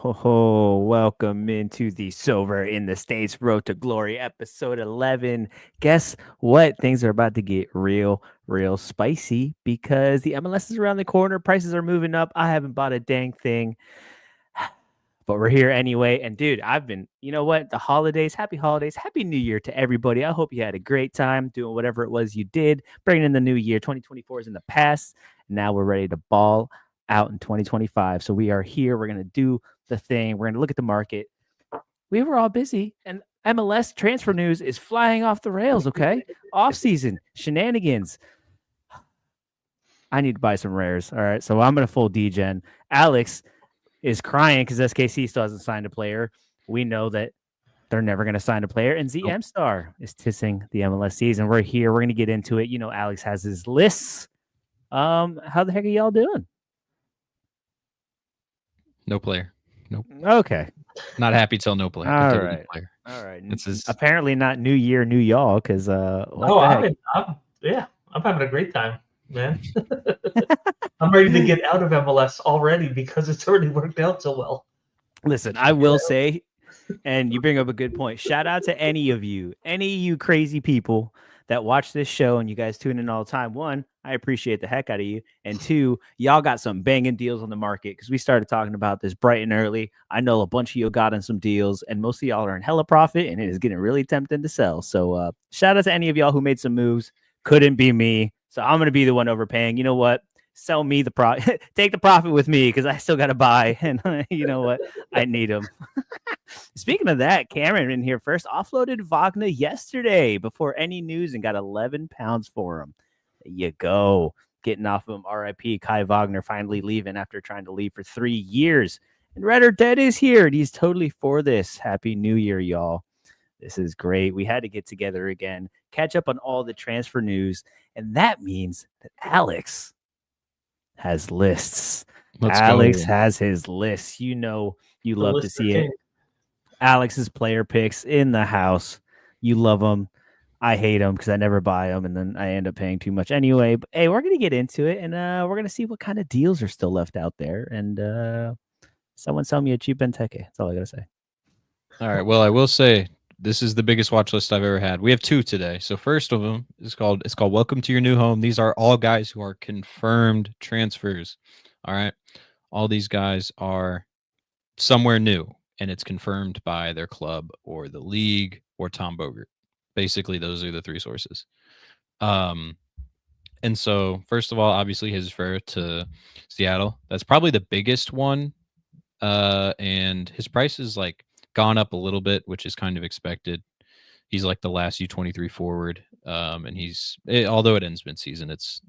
Welcome into the Silver in the States Road to Glory, episode 11. Guess what? Things are about to get real spicy because the MLS is around the corner. Prices are moving up. I haven't bought a dang thing, but we're here anyway. And dude, you know what? The happy holidays, happy new year to everybody. I hope you had a great time doing whatever it was you did, bringing in the new year. 2024 is in the past. Now we're ready to ball out in 2025. So we are here. We're going to do the thing. We're going to look at the market. We were all busy, and MLS transfer news is flying off the rails. Okay. Offseason shenanigans. I need to buy some rares. All right. So I'm going to full degen. Alex is crying because SKC still hasn't signed a player. We know that they're never going to sign a player. And ZM Star is tissing the MLS season. We're here. We're going to get into it. You know, Alex has his lists. How the heck are y'all doing? No player. Nope. Okay. Not happy till no player. All right. No player. All right. It's apparently not New Year, New Y'all, because I'm having a great time, man. I'm ready to get out of MLS already because it's already worked out so well. Listen, I will say, and you bring up a good point. Shout out to any of you crazy people that watch this show and you guys tune in all the time. One, I appreciate the heck out of you. And two, y'all got some banging deals on the market because we started talking about this bright and early. I know a bunch of you got in some deals and most of y'all are in hella profit and it is getting really tempting to sell. So shout out to any of y'all who made some moves. Couldn't be me. So I'm going to be the one overpaying. You know what? Sell me the profit. Take the profit with me because I still got to buy. And you know what? I need them. Speaking of that, Cameron in here first offloaded Wagner yesterday before any news and got 11 pounds for him. There you go. Getting off of him. RIP Kai Wagner finally leaving after trying to leave for 3 years. And Red or Dead is here. And he's totally for this. Happy New Year, y'all. This is great. We had to get together again, catch up on all the transfer news. And that means that Alex has lists. Alex has his lists. You know, you love to see it. Alex's player picks in the house. You love them. I hate them because I never buy them, and then I end up paying too much anyway. But hey, we're gonna get into it, and we're gonna see what kind of deals are still left out there. And someone sell me a cheap Benteke. That's all I gotta say. All right. Well, I will say this is the biggest watch list I've ever had. We have 2 today. So first of them is called Welcome to Your New Home. These are all guys who are confirmed transfers. All right. All these guys are somewhere new, and it's confirmed by their club or the league or Tom Bogert. Basically, those are the 3 sources. And so, first of all, obviously, his refer to Seattle. That's probably the biggest one. And his price is like gone up a little bit, which is kind of expected. He's like the last U23 forward. And although it ends mid-season, it's,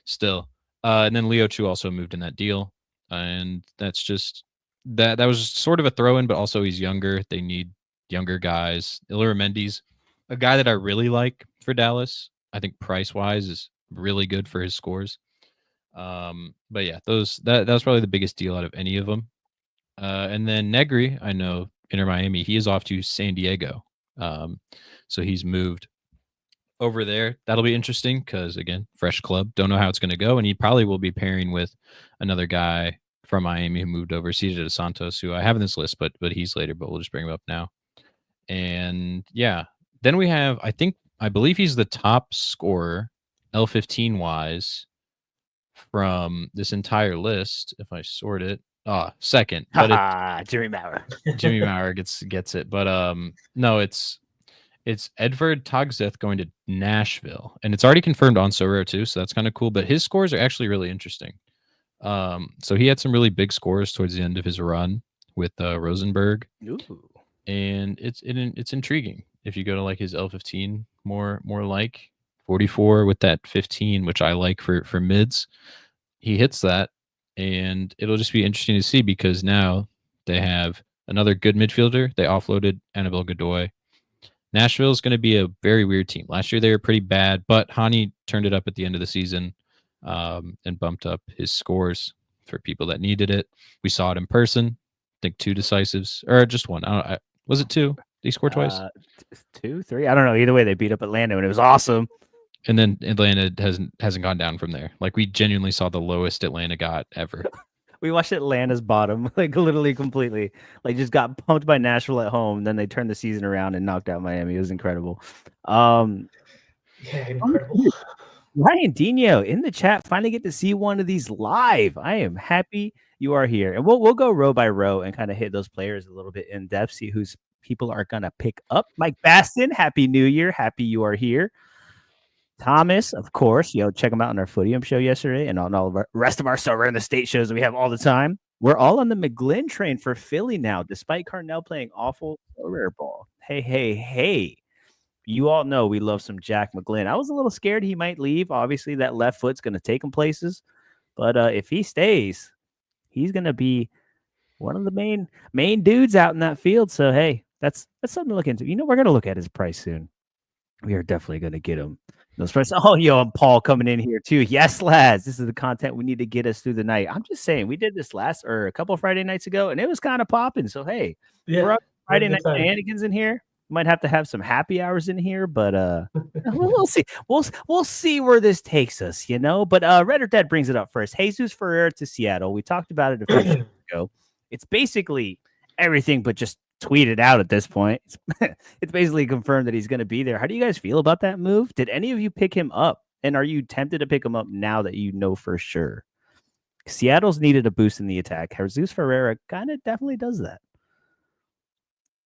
still. And then Leo Chu also moved in that deal. And that's just that was sort of a throw in, but also he's younger. They need younger guys. Ilira Mendes, a guy that I really like for Dallas. I think price wise is really good for his scores. But yeah, that was probably the biggest deal out of any of them. And then Negri, I know Inter Miami, he is off to San Diego. So he's moved over there. That'll be interesting because again, fresh club. Don't know how it's going to go, and he probably will be pairing with another guy from Miami who moved over, Cesar de Santos, who I have in this list, but he's later. But we'll just bring him up now. And yeah, then we have I believe he's the top scorer L15 wise from this entire list. If I sort it, second. But Jimmy Maurer. Jimmy Maurer gets it, but no, it's Edvard Tagseth going to Nashville, and it's already confirmed on Sorare too, so that's kind of cool. But his scores are actually really interesting. So he had some really big scores towards the end of his run with Rosenberg. Ooh. And it's intriguing if you go to like his L15 more like 44 with that 15, which I like for mids. He hits that, and it'll just be interesting to see because now they have another good midfielder. They offloaded Annabelle Godoy. Nashville is going to be a very weird team. Last year they were pretty bad, but Hani turned it up at the end of the season and bumped up his scores for people that needed it. We saw it in person. I think 2 decisives, or just one. Was it 2? Did he score twice? 2, 3. I don't know. Either way, they beat up Atlanta, and it was awesome. And then Atlanta hasn't gone down from there. Like we genuinely saw the lowest Atlanta got ever. We watched Atlanta's bottom, like literally completely. Like just got pumped by Nashville at home. Then they turned the season around and knocked out Miami. It was incredible. Yeah, incredible. Ryan Dino in the chat. Finally get to see one of these live. I am happy you are here. And we'll go row by row and kind of hit those players a little bit in depth, see who's people are gonna pick up. Mike Baston, happy new year. Happy you are here. Thomas, of course, check him out on our Footium show yesterday and on all of our rest of our Sorare in the State shows that we have all the time. We're all on the McGlynn train for Philly now, despite Carnell playing awful Sorare ball. Hey. You all know we love some Jack McGlynn. I was a little scared he might leave. Obviously, that left foot's going to take him places. But if he stays, he's going to be one of the main dudes out in that field. So, hey, that's something to look into. We're going to look at his price soon. We are definitely going to get him. Those prices. Oh, and Paul coming in here too. Yes, lads. This is the content we need to get us through the night. I'm just saying, we did this a couple of Friday nights ago, and it was kind of popping. So, hey, for our Friday night shenanigans in here, might have to have some happy hours in here, but we'll see. We'll see where this takes us, But Red or Dead brings it up first. Jesus Ferreira to Seattle. We talked about it a few shows ago. It's basically everything but just tweeted out at this point. It's basically confirmed that he's going to be there. How do you guys feel about that move? Did any of you pick him up? And are you tempted to pick him up now that you know for sure? Seattle's needed a boost in the attack. Jesus Ferreira kind of definitely does that.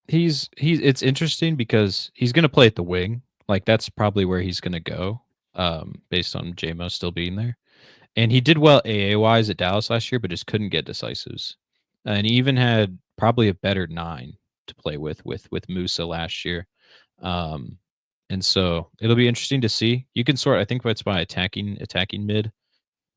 It's interesting because he's going to play at the wing. Like that's probably where he's going to go, based on JMO still being there. And he did well AA wise at Dallas last year, but just couldn't get decisives. And he even had probably a better 9 to play with Musa last year. And so it'll be interesting to see. You can sort, I think that's by attacking mid.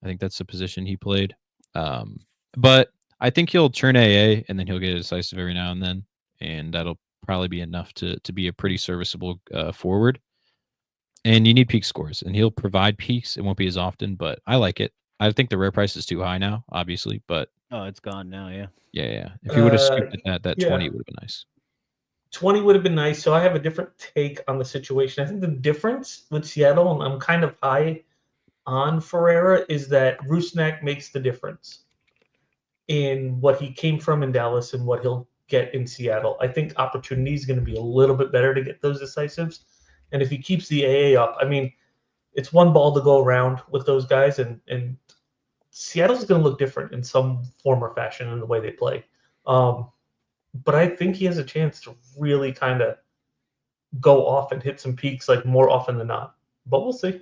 I think that's the position he played. But I think he'll turn AA and then he'll get a decisive every now and then. And that'll probably be enough to be a pretty serviceable forward. And you need peak scores, and he'll provide peaks. It won't be as often, but I like it. I think the rare price is too high now, obviously, but it's gone now, yeah. Yeah. If you would have scooped at that 20 would have been nice. 20 would have been nice. So I have a different take on the situation. I think the difference with Seattle, and I'm kind of high on Ferreira, is that Rusnak makes the difference in what he came from in Dallas and what he'll get in Seattle. I think opportunity is going to be a little bit better to get those decisives. And if he keeps the AA up, I mean, it's one ball to go around with those guys, and Seattle's going to look different in some form or fashion in the way they play. But I think he has a chance to really kind of go off and hit some peaks like more often than not. But we'll see.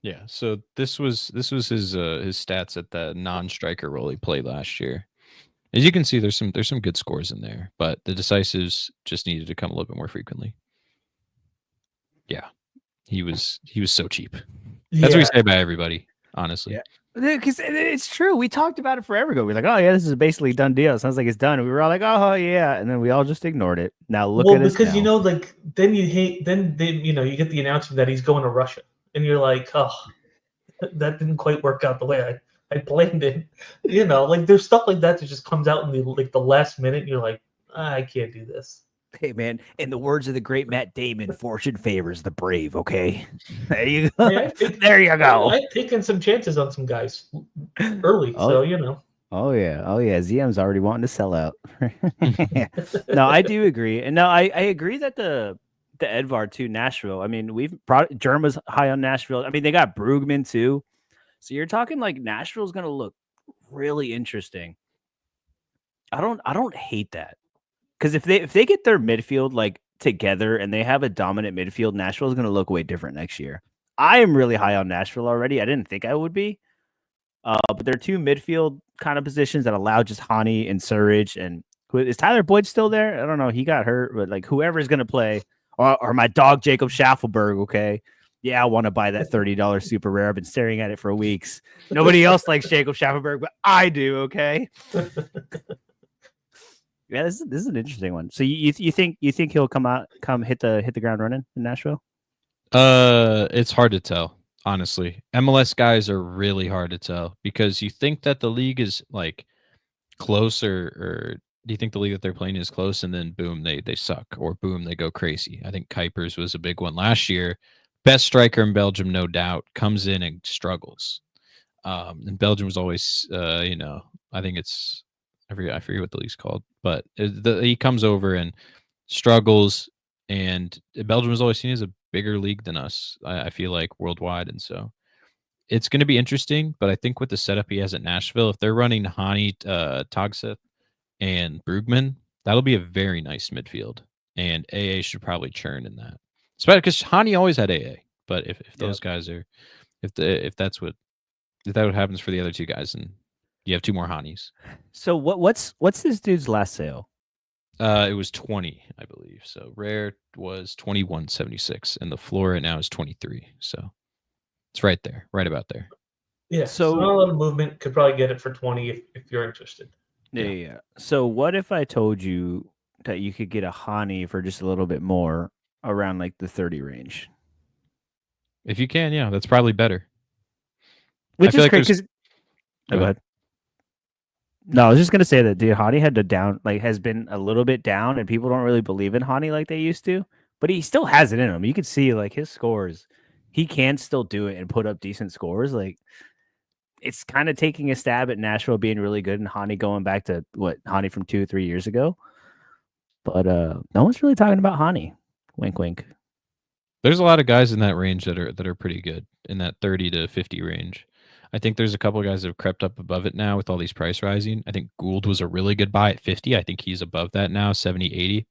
Yeah. So this was his stats at the non-striker role he played last year. As you can see, there's some good scores in there, but the decisives just needed to come a little bit more frequently. Yeah, he was so cheap. That's what we say about everybody, honestly. Yeah. Because it's true. We talked about it forever ago. We're like, oh, yeah, this is basically a done deal. It sounds like it's done. And we were all like, oh, yeah. And then we all just ignored it. Now look at us because, now. then you get the announcement that he's going to Russia. And you're like, oh, that didn't quite work out the way I planned it. There's stuff like that just comes out in the last minute. And you're like, I can't do this. Hey, man, in the words of the great Matt Damon, fortune favors the brave, okay? There you go. There you go. I've taken some chances on some guys early, so. Oh, yeah. ZM's already wanting to sell out. No, I do agree. And no, I agree that the Edvard, too, Nashville. I mean, Germa's high on Nashville. I mean, they got Brugman, too. So you're talking like Nashville's going to look really interesting. I don't hate that. Because if they get their midfield like together and they have a dominant midfield, Nashville is going to look way different next year. I am really high on Nashville already. I didn't think I would be, but there are 2 midfield kind of positions that allow just Hani and Surridge. And is Tyler Boyd still there? I don't know. He got hurt, but like whoever is going to play, or my dog Jacob Schaffelberg. Okay, yeah, I want to buy that $30 super rare. I've been staring at it for weeks. Nobody else likes Jacob Schaffelberg, but I do. Okay. Yeah, this is an interesting one. So you think he'll come hit the ground running in Nashville? It's hard to tell, honestly. MLS guys are really hard to tell because you think that the league is like close, or do you think the league that they're playing is close, and then boom, they suck, or boom, they go crazy? I think Kuipers was a big one last year. Best striker in Belgium, no doubt, comes in and struggles. And Belgium was always, I think it's I forget what the league's called, but he comes over and struggles. And Belgium is always seen as a bigger league than us. I feel like worldwide, and so it's going to be interesting. But I think with the setup he has at Nashville, if they're running Hani, Togseth, and Brugman, that'll be a very nice midfield. And AA should probably churn in that, especially because Hani always had AA. But if those guys are, if that's what happens for the other two guys, and you have two more Hanis. So what's this dude's last sale? It was 20, I believe. So Rare was 21.76, and the floor right now is 23. So it's right there, right about there. Yeah. So not a lot of movement. Could probably get it for 20 if you're interested. Yeah. So what if I told you that you could get a Hani for just a little bit more around like the 30 range? If you can, yeah, that's probably better. Which is crazy. Go ahead. No, I was just gonna say that dude, Hani has been a little bit down, and people don't really believe in Hani like they used to. But he still has it in him. You can see like his scores. He can still do it and put up decent scores. Like it's kind of taking a stab at Nashville being really good and Hani going back to Hani from 2-3 years ago. But no one's really talking about Hani. Wink, wink. There's a lot of guys in that range that are pretty good in that 30 to 50 range. I think there's a couple of guys that have crept up above it now with all these price rising. I think Gould was a really good buy at 50. I think he's above that now, 70, 80.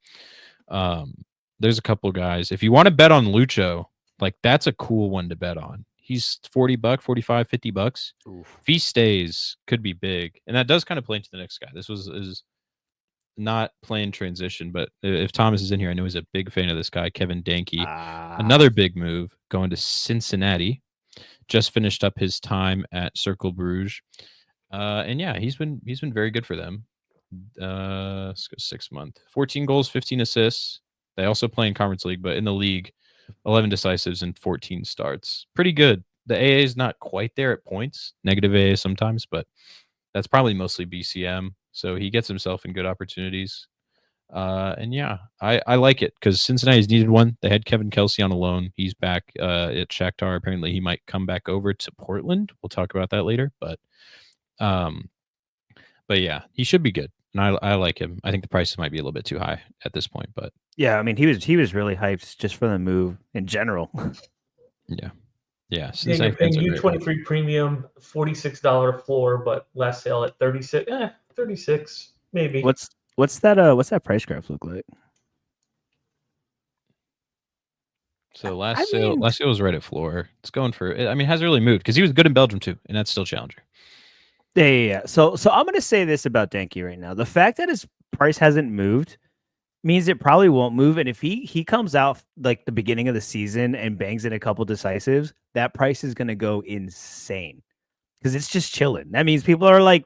There's a couple of guys. If you want to bet on Lucho, like that's a cool one to bet on. He's $40, 45, $50. Oof. If he stays, could be big. And that does kind of play into the next guy. This is not playing transition, but if Thomas is in here, I know he's a big fan of this guy, Kevin Danke. Another big move going to Cincinnati. Just finished up his time at Cercle Bruges, and yeah, he's been very good for them. Let's go 6 month, 14 goals, 15 assists. They also play in Conference League, but in the league, 11 decisives and 14 starts. Pretty good. The AA is not quite there at points, negative AA sometimes, but that's probably mostly BCM. So he gets himself in good opportunities. And yeah, I like it because Cincinnati's needed one. They had Kevin Kelsey on a loan. He's back at Shakhtar. Apparently, he might come back over to Portland. We'll talk about that later. But yeah, he should be good. And I like him. I think the prices might be a little bit too high at this point. But yeah, I mean, he was really hyped just for the move in general. Yeah. Yeah. You're paying U23 premium, $46 floor, but last sale at 36. 36 maybe. What's that price graph look like? So last sale was right at floor. It's going for. I mean, it hasn't really moved because he was good in Belgium too, and that's still Challenger. Yeah. So I'm gonna say this about Danke right now: the fact that his price hasn't moved means it probably won't move. And if he comes out like the beginning of the season and bangs in a couple decisives, that price is gonna go insane because it's just chilling. That means people are like,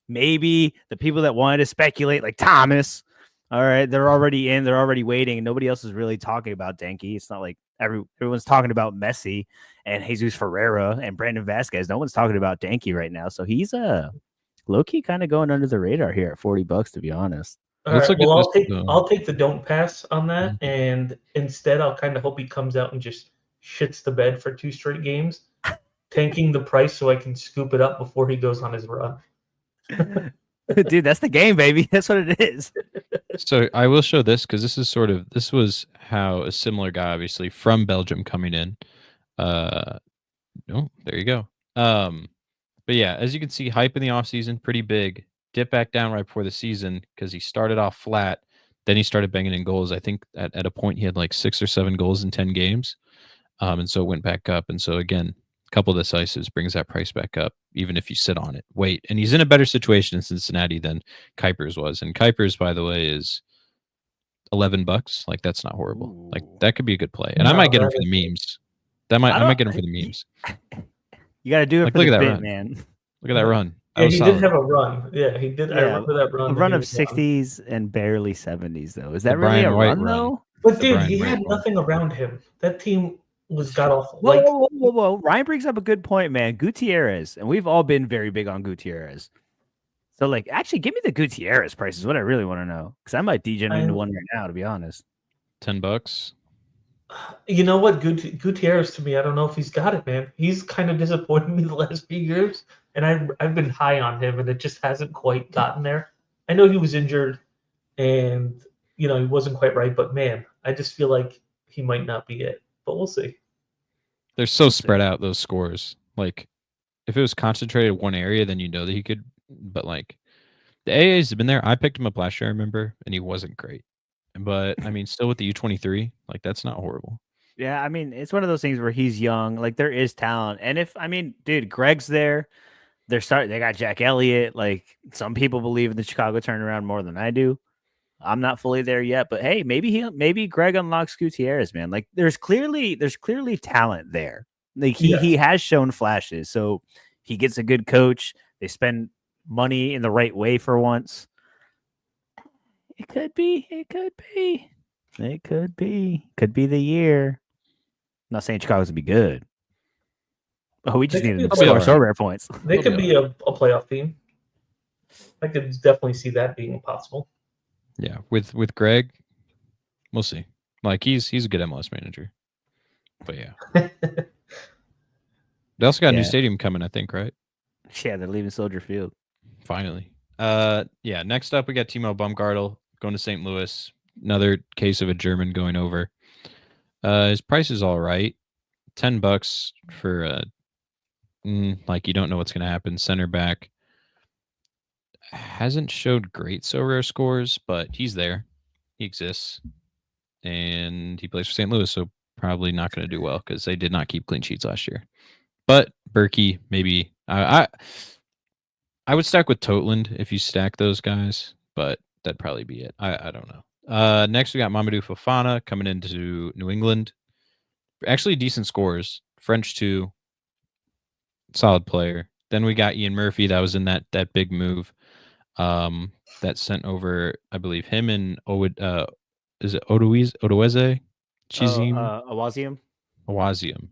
maybe the people that wanted to speculate, like Thomas, all right, they're already in, they're already waiting, and nobody else is really talking about Danke. It's not like everyone's talking about Messi and Jesus Ferreira and Brandon Vasquez. No one's talking about Danke right now. So he's low-key kind of going under the radar here at $40, to be honest. All right, well, I'll take the don't pass on that, and instead I'll kind of hope he comes out and just shits the bed for 2 straight games, tanking the price so I can scoop it up before he goes on his run. Dude, that's the game, baby. That's what it is. So I will show this because this was how a similar guy, obviously from Belgium, coming in. There you go. But yeah, as you can see, hype in the offseason, pretty big. Dip back down right before the season because he started off flat. Then he started banging in goals. I think at a point he had like 6 or 7 goals in 10 games. And so it went back up. And so again, a couple of decisives brings that price back up, even if you sit on it. Wait. And he's in a better situation in Cincinnati than Kuipers was. And Kuipers, by the way, is $11. Like that's not horrible. Ooh. Like that could be a good play. And I might get him for the memes. I might get him for the memes. You got to do it like, for look the at that bit, run. man. Look at that run. Yeah, he did have a run. Yeah, he did. Yeah, I remember that run. A run of 60s and barely 70s, though. Is that really Brian a White run, though? But dude, he had nothing around him. That team was god awful. Whoa. Ryan brings up a good point, man. Gutierrez, and we've all been very big on Gutierrez. So, like, actually, give me the Gutierrez price is what I really want to know, because I might degen into one right now, to be honest. $10. You know what, Gutierrez to me, I don't know if he's got it, man. He's kind of disappointed me the last few years, and I've been high on him, and it just hasn't quite gotten there. I know he was injured, and he wasn't quite right, but man, I just feel like he might not be it. But we'll see. They're so We'll spread see. out, those scores. Like, if it was concentrated in one area, then you know that he could. But like, the AA's have been there. I picked him up last year, I remember, and he wasn't great. But I mean, still with the U23, like that's not horrible. Yeah, I mean, it's one of those things where he's young. Like there is talent, and if I mean, dude, Greg's there. They got Jack Elliott. Like some people believe in the Chicago turnaround more than I do. I'm not fully there yet, but hey, maybe Greg unlocks Gutierrez, man. Like there's clearly talent there. Like he Yes. has shown flashes. So he gets a good coach. They spend money in the right way for once. It could be. It could be. It could be. Could be the year. I'm not saying Chicago's gonna be good. Oh, we They just could need be a to They'll be score all playoff so right. team. rare points. They They'll could be be all a playoff team. I could definitely see that being possible. Yeah, with Greg, we'll see. Like he's a good MLS manager. But yeah, they also got a new Yeah. stadium coming, I think, right? Yeah, they're leaving Soldier Field. Finally. Yeah. Next up, we got Timo Baumgartel going to St. Louis. Another case of a German going over. His price is all right. $10 for like you don't know what's going to happen. Center back hasn't showed great so rare scores, but he's there. He exists, and he plays for St. Louis, so probably not going to do well because they did not keep clean sheets last year. But Berkey, maybe I would stack with Totland if you stack those guys, but that'd probably be it. I don't know. Next we got Mamadou Fofana coming into New England. Actually, decent scores. French 2, solid player. Then we got Ian Murphy that was in that big move. That sent over, I believe, him and is it Odoeze? Chizim Awazium. Awazium.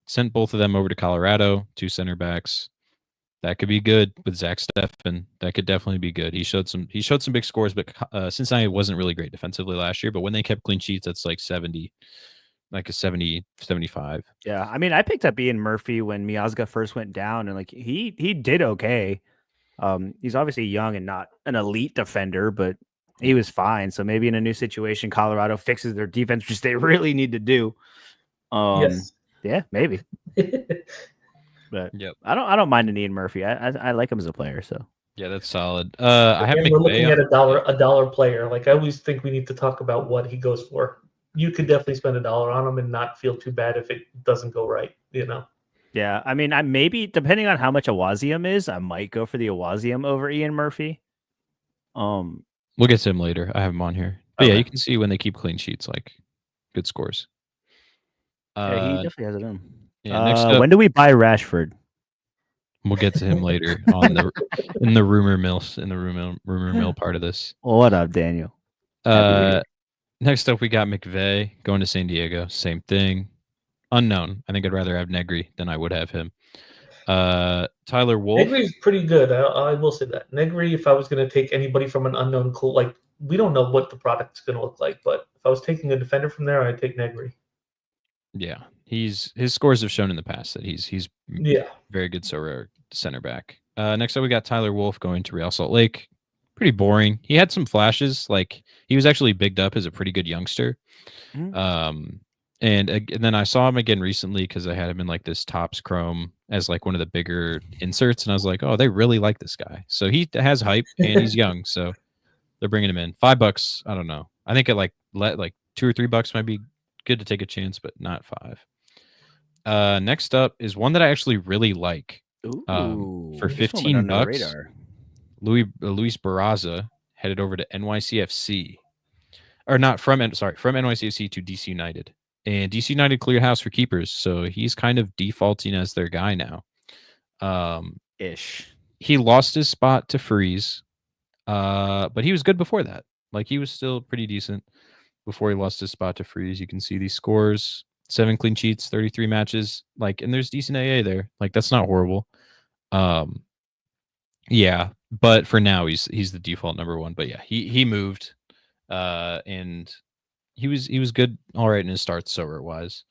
Sent both of them over to Colorado, 2 center backs. That could be good with Zach Steffen. That could definitely be good. He showed some big scores, but Cincinnati wasn't really great defensively last year. But when they kept clean sheets, that's like 70, like a 70, 75. Yeah, I mean, I picked up Ian Murphy when Miazga first went down, and like he did okay. He's obviously young and not an elite defender, but he was fine. So maybe in a new situation, Colorado fixes their defense, which they really need to do. Yes. Yeah, maybe. But Yep. I don't mind an Ian Murphy. I like him as a player. So Yeah, that's solid. I have Again, we're looking McVay at on. a dollar player. Like I always think we need to talk about what he goes for. You could definitely spend a dollar on him and not feel too bad if it doesn't go right. yeah, I mean, I maybe depending on how much Awazium is, I might go for the Awazium over Ian Murphy. We'll get to him later. I have him on here. But yeah, Okay. you can see when they keep clean sheets, like good scores. Yeah, he Uh, definitely has it in. yeah. Next up, When do we buy Rashford? we'll get to him later on the rumor mill part of this. What up, Daniel? Happy to hear. Next up, we got McVay going to San Diego. Same thing. Unknown. I think I'd rather have Negri than I would have him. Tyler Wolf. Negri's pretty good. I will say that. Negri, if I was going to take anybody from an unknown clue, like we don't know what the product's going to look like, but if I was taking a defender from there, I'd take Negri. Yeah, his scores have shown in the past that he's Yeah. very good center back. Next up, we got Tyler Wolf going to Real Salt Lake. Pretty boring. He had some flashes. Like he was actually bigged up as a pretty good youngster. Mhm. And then I saw him again recently because I had him in like this Topps Chrome as like one of the bigger inserts, and I was like, oh, they really like this guy. So he has hype and he's young, so they're bringing him in. $5. I don't know. I think at like $2 or $3 might be good to take a chance, but not 5. Next up is one that I actually really like. Ooh, For this one went under the $15, radar. Luis Barraza headed over to NYCFC, or not from NYCFC to DC United, and DC United cleared house for keepers, so he's kind of defaulting as their guy now. Ish. He lost his spot to Freeze, but he was good before that. Like he was still pretty decent before he lost his spot to Freeze. You can see these scores: 7 clean sheets, 33 matches. Like, and there's decent AA there. Like that's not horrible. Yeah, but for now he's the default number 1. But yeah, he moved, and he was good, all right in his starts, Sorare wise.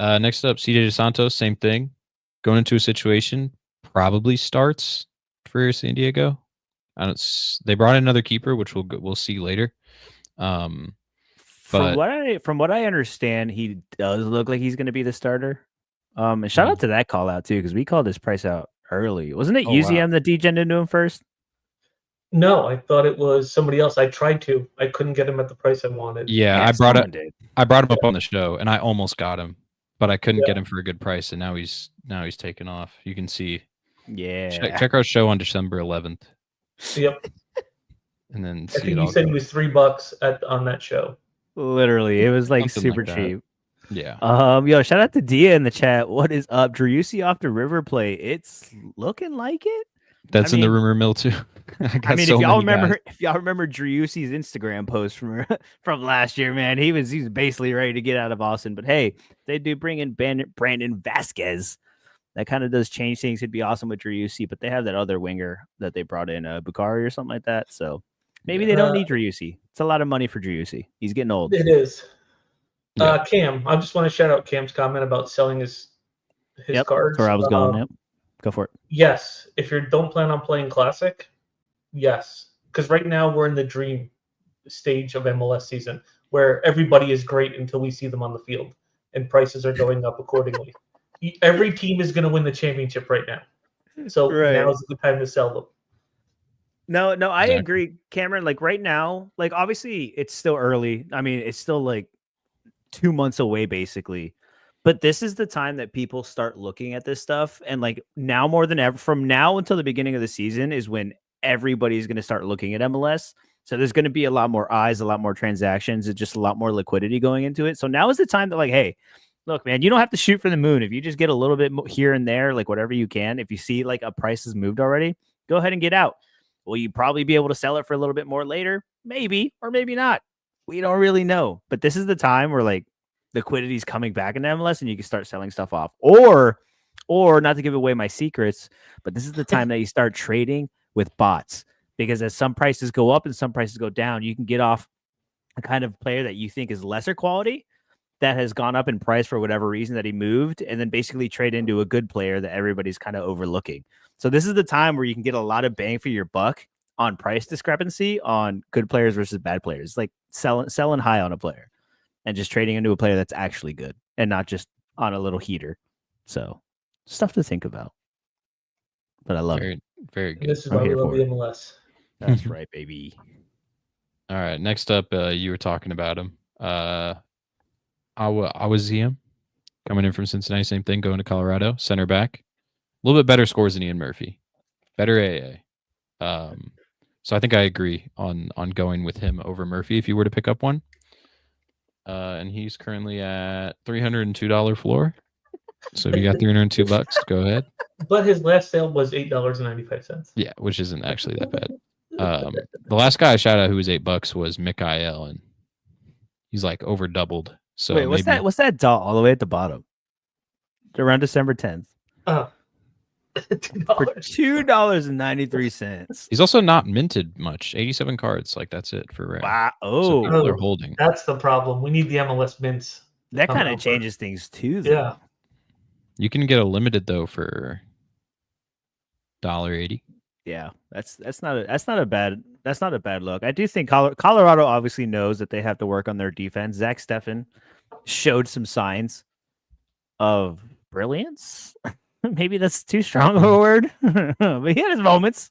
Next up, CJ DeSantos, same thing. Going into a situation, probably starts for San Diego. They brought in another keeper, which we'll see later. From But what I understand, he does look like he's going to be the starter. And shout out to that call out too, because we called his price out early. Wasn't it Oh, wow. UZM that degened into him first? No, I thought it was somebody else. I tried to. I couldn't get him at the price I wanted. yeah, someone did. I brought him up on the show, and I almost got him, but I couldn't Yeah. get him for a good price, and now he's taken off. You can see. Yeah. Check our show on December 11th, Yep. and then I see think it you all said go. he was $3 on that show. Literally, it was like Something super like that. cheap. Yeah. Yo, shout out to Dia in the chat. What is up? Driussi off the river play. It's looking like it. That's in the rumor mill too. I mean, if y'all remember Driussi's Instagram post from from last year, man, he was basically ready to get out of Austin. But hey, they do bring in Brandon Vasquez. That kind of does change things. It'd be awesome with Driussi, but they have that other winger that they brought in, Bukhari or something like that. So maybe they don't need Driussi. It's a lot of money for Driussi. He's getting old. It is. Yeah. Cam, I just want to shout out Cam's comment about selling his cards. That's where I was going. Yep. Go for it. Yes, if you don't plan on playing Classic, yes, because right now we're in the dream stage of MLS season where everybody is great until we see them on the field, and prices are going up accordingly. Every team is going to win the championship right now, so now is the time to sell them. No, I agree, Cameron. Like right now, like obviously it's still early. I mean, it's still like 2 months away, basically. But this is the time that people start looking at this stuff. And like now more than ever, from now until the beginning of the season is when everybody's going to start looking at MLS. So there's going to be a lot more eyes, a lot more transactions, and just a lot more liquidity going into it. So now is the time that like, hey, look, man, you don't have to shoot for the moon. If you just get a little bit here and there, like whatever you can, if you see like a price has moved already, go ahead and get out. Will you probably be able to sell it for a little bit more later? Maybe, or maybe not. We don't really know. But this is the time where like liquidity is coming back in MLS and you can start selling stuff off. Or not to give away my secrets, but this is the time that you start trading with bots. Because as some prices go up and some prices go down, you can get off a kind of player that you think is lesser quality that has gone up in price for whatever reason that he moved, and then basically trade into a good player that everybody's kind of overlooking. So this is the time where you can get a lot of bang for your buck on price discrepancy on good players versus bad players. It's like selling high on a player and just trading into a player that's actually good and not just on a little heater. So stuff to think about. But I love it. Very good. This is why we love the MLS. That's right, baby. All right. Next up, you were talking about him. Awaziem coming in from Cincinnati, same thing, going to Colorado, center back. A little bit better scores than Ian Murphy. Better AA. So I think I agree on going with him over Murphy if you were to pick up one. And he's currently at $302 floor. So if you got $302, go ahead. But his last sale was $8.95. Yeah, which isn't actually that bad. The last guy I shot out who was $8 was Mikhail, and he's like over doubled. So wait, what's that? What's that dot all the way at the bottom? Around December 10th. Oh. For $2.93. He's also not minted much. 87 cards, like that's it for rare. Wow. So people are holding. That's the problem. We need the MLS mints. That kind of changes things too, though. Yeah. You can get a limited though for $1.80. Yeah, that's not a bad look. I do think Colorado obviously knows that they have to work on their defense. Zach Steffen showed some signs of brilliance. Maybe that's too strong of a word, but he had his moments.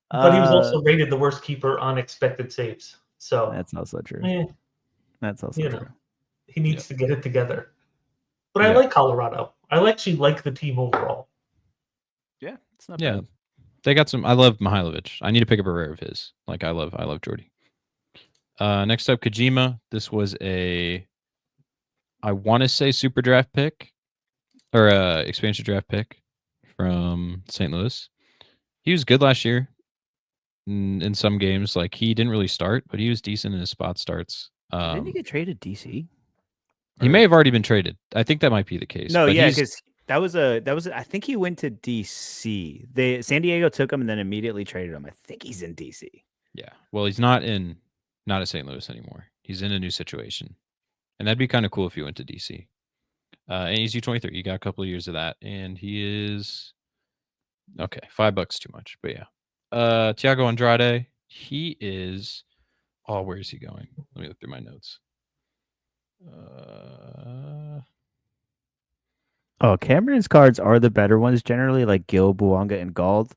But he was also rated the worst keeper on expected saves. So that's also true. That's also true. He needs to get it together. But I like Colorado. I actually like the team overall. Yeah, it's not bad. They got some. I love Mihailovic. I need to pick up a rare of his. Like I love Jordy. Next up, Kojima. This was I want to say super draft pick or expansion draft pick from St. Louis. He was good last year in some games. Like he didn't really start, but he was decent in his spot starts. Didn't he get traded DC? He may have already been traded. I think that might be the case. No, yeah, because that was I think he went to DC. San Diego took him and then immediately traded him. I think he's in DC. Yeah. Well, he's not at St. Louis anymore. He's in a new situation. and that'd be kind of cool if he went to DC. And he's U23. You got a couple of years of that, and he is okay. $5 too much, but yeah. Thiago Andrade, he is. Oh, where is he going? Let me look through my notes. Oh, Cameron's cards are the better ones generally, like Gil, Buonga, and Gald.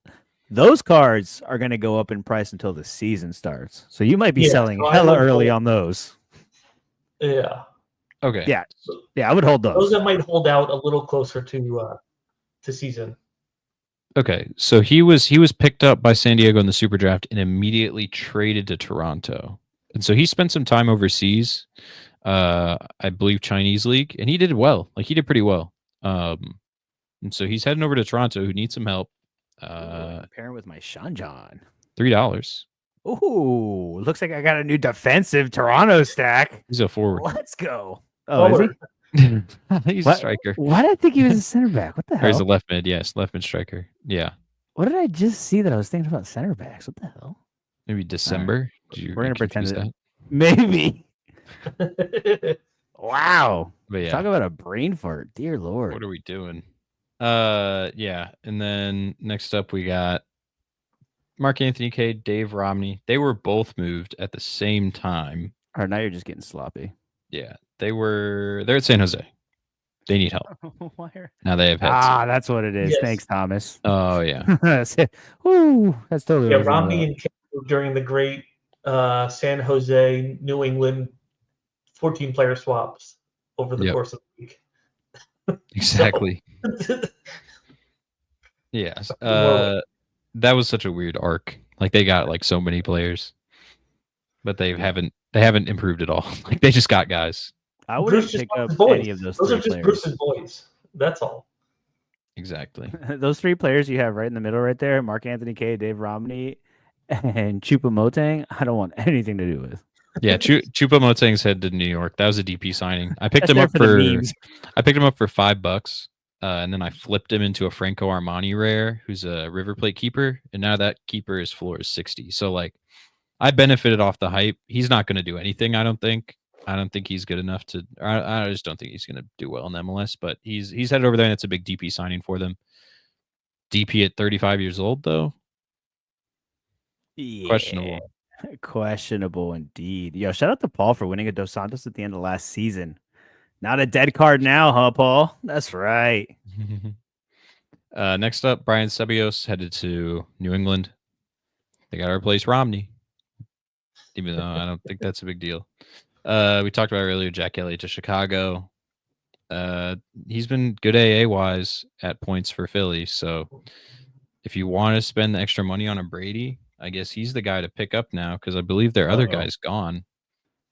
Those cards are going to go up in price until the season starts. So you might be selling so hella early on those. Yeah. Okay. Yeah. Yeah, I would hold Those those. that might hold out a little closer to season. Okay, so he was picked up by San Diego in the Super Draft and immediately traded to Toronto, and so he spent some time overseas, I believe Chinese league, and he did well. Like he did pretty well. And so he's heading over to Toronto, who needs some help. Pairing with my Shanjan. $3. Ooh, looks like I got a new defensive Toronto stack. He's a forward. Let's go. Oh, is he? He's a striker. Why did I think he was a center back? What the Or hell? he's a left mid. Yes, left mid striker. Yeah. What did I just see that I was thinking about center backs? What the hell? Maybe December. We're gonna pretend that. Maybe. Wow. But yeah. Talk about a brain fart. Dear Lord. What are we doing? Yeah. And then next up we got Mark Anthony Kaye, Dave Romney. They were both moved at the same time. All right, now you're just getting sloppy. Yeah. They're at San Jose. They need help. Now they have heads. That's what it is. Yes. Thanks, Thomas. Oh yeah. Woo, that's totally Yeah, Romney and Kaye during the great San Jose, New England 14-player swaps over the course of the week. Exactly. Yes. That was such a weird arc. Like they got like so many players, but they haven't improved at all. Like they just got guys. I wouldn't pick up any of those. Those three are just players. Bruce's boys. That's all. Exactly. Those three players you have right in the middle, right there: Mark Anthony Kaye, Dave Romney, and Choupo-Moting. I don't want anything to do with. Yeah, Choupo-Moting's head to New York. That was a DP signing. I picked him up for $5, and then I flipped him into a Franco Armani rare, who's a River Plate keeper, and now that keeper's floor is 60. So like, I benefited off the hype. He's not going to do anything. I don't think he's good enough to. I just don't think he's going to do well in MLS. But he's headed over there, and it's a big DP signing for them. DP at 35 years old, though. Yeah. Questionable. Questionable indeed. Yo, shout out to Paul for winning a Dos Santos at the end of last season. Not a dead card now, huh, Paul? That's right. Next up, Brian Ceballos headed to New England. They got to replace Romney, even though I don't think that's a big deal. We talked about earlier, Jack Elliott to Chicago. He's been good AA-wise at points for Philly. So if you want to spend the extra money on a Brady, I guess he's the guy to pick up now because I believe their other guy's gone.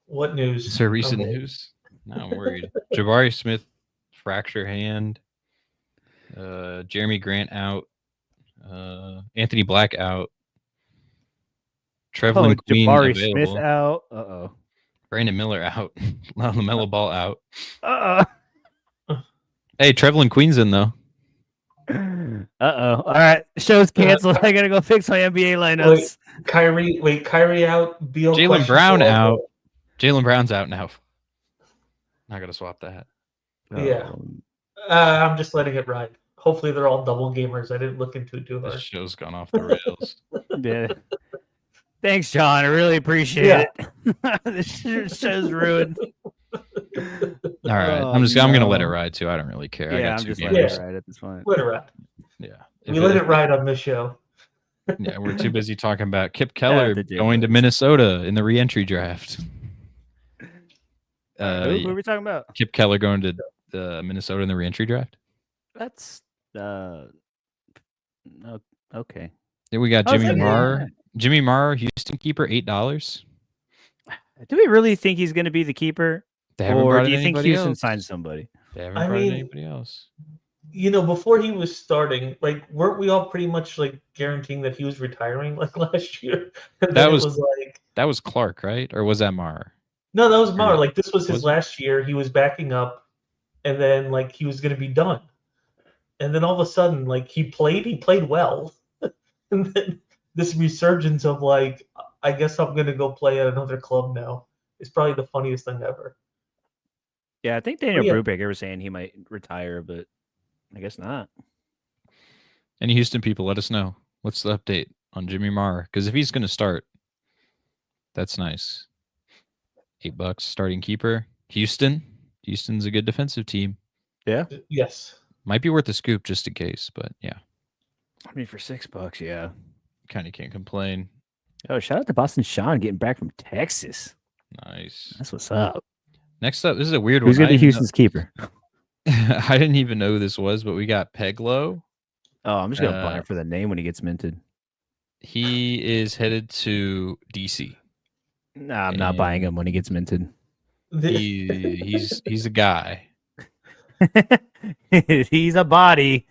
What news? Is there recent news? No, I'm worried. Jabari Smith, fracture hand. Jeremy Grant out. Anthony Black out. Trevlin Queen Jabari available. Smith out. Brandon Miller out. LaMelo Ball out. Uh-oh. Hey, Trevlin Queen's in though. All right, show's canceled. I gotta go fix my NBA lineups. Kyrie out. Beal Jaylen Brown out. Jaylen Brown's out now. Not gonna swap that. Yeah. I'm just letting it ride. Hopefully they're all double gamers. I didn't look into it too hard. This show's gone off the rails. Yeah. Thanks, John. I really appreciate it. This show's ruined. All right. I'm gonna let it ride too. I don't really care. Yeah, I got I'm two just gamers. letting it ride at this point. Let it ride. Yeah. We let it ride on this show. Yeah, we're too busy talking about Kip Keller going to Minnesota in the re-entry draft. Who are we talking about? Kip Keller going to Minnesota in the re-entry draft. That's okay. Then we got Jimmy Marr. Jimmy Marr, Houston keeper, $8. Do we really think he's going to be the keeper? Or do you think Houston signed somebody? They haven't brought in anybody else. You know, before he was starting, like, weren't we all pretty much like guaranteeing that he was retiring like last year? That was Clark, right? Or was that Marr? No, that was Marr. Like, this was his last year. He was backing up, and then like he was going to be done. And then all of a sudden, like he played well, and then this resurgence of like, I guess I'm going to go play at another club now. It's probably the funniest thing ever. Yeah, I think Daniel yeah. Brubaker was saying he might retire, but I guess not. Any Houston people, let us know. What's the update on Jimmy Marr? Because if he's going to start, that's nice. $8 starting keeper. Houston's a good defensive team. Yeah. Yes. Might be worth a scoop just in case, but yeah, I mean, for $6, yeah. kind of can't complain. Oh, shout out to Boston Sean getting back from Texas. Nice. That's what's up. Next up, this is a weird Who's one. gonna be Houston's keeper? I didn't even know who this was, but we got Peglow. Oh, I'm just gonna buy him for the name when he gets minted. He is headed to DC. Nah, I'm not buying him when he gets minted. He's a guy. He's a body.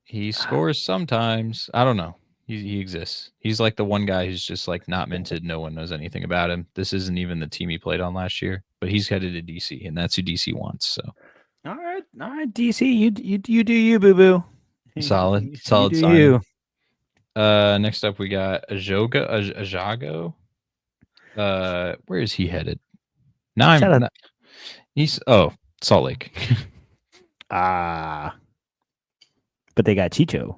He scores sometimes. I don't know. He exists. He's like the one guy who's just like not minted. No one knows anything about him. This isn't even the team he played on last year, but he's headed to DC, and that's who DC wants. So, all right, DC, you do you, boo boo. Solid You do sign. you. Next up we got Ajago. Where is he headed? Now he's Salt Lake. But they got Chicho.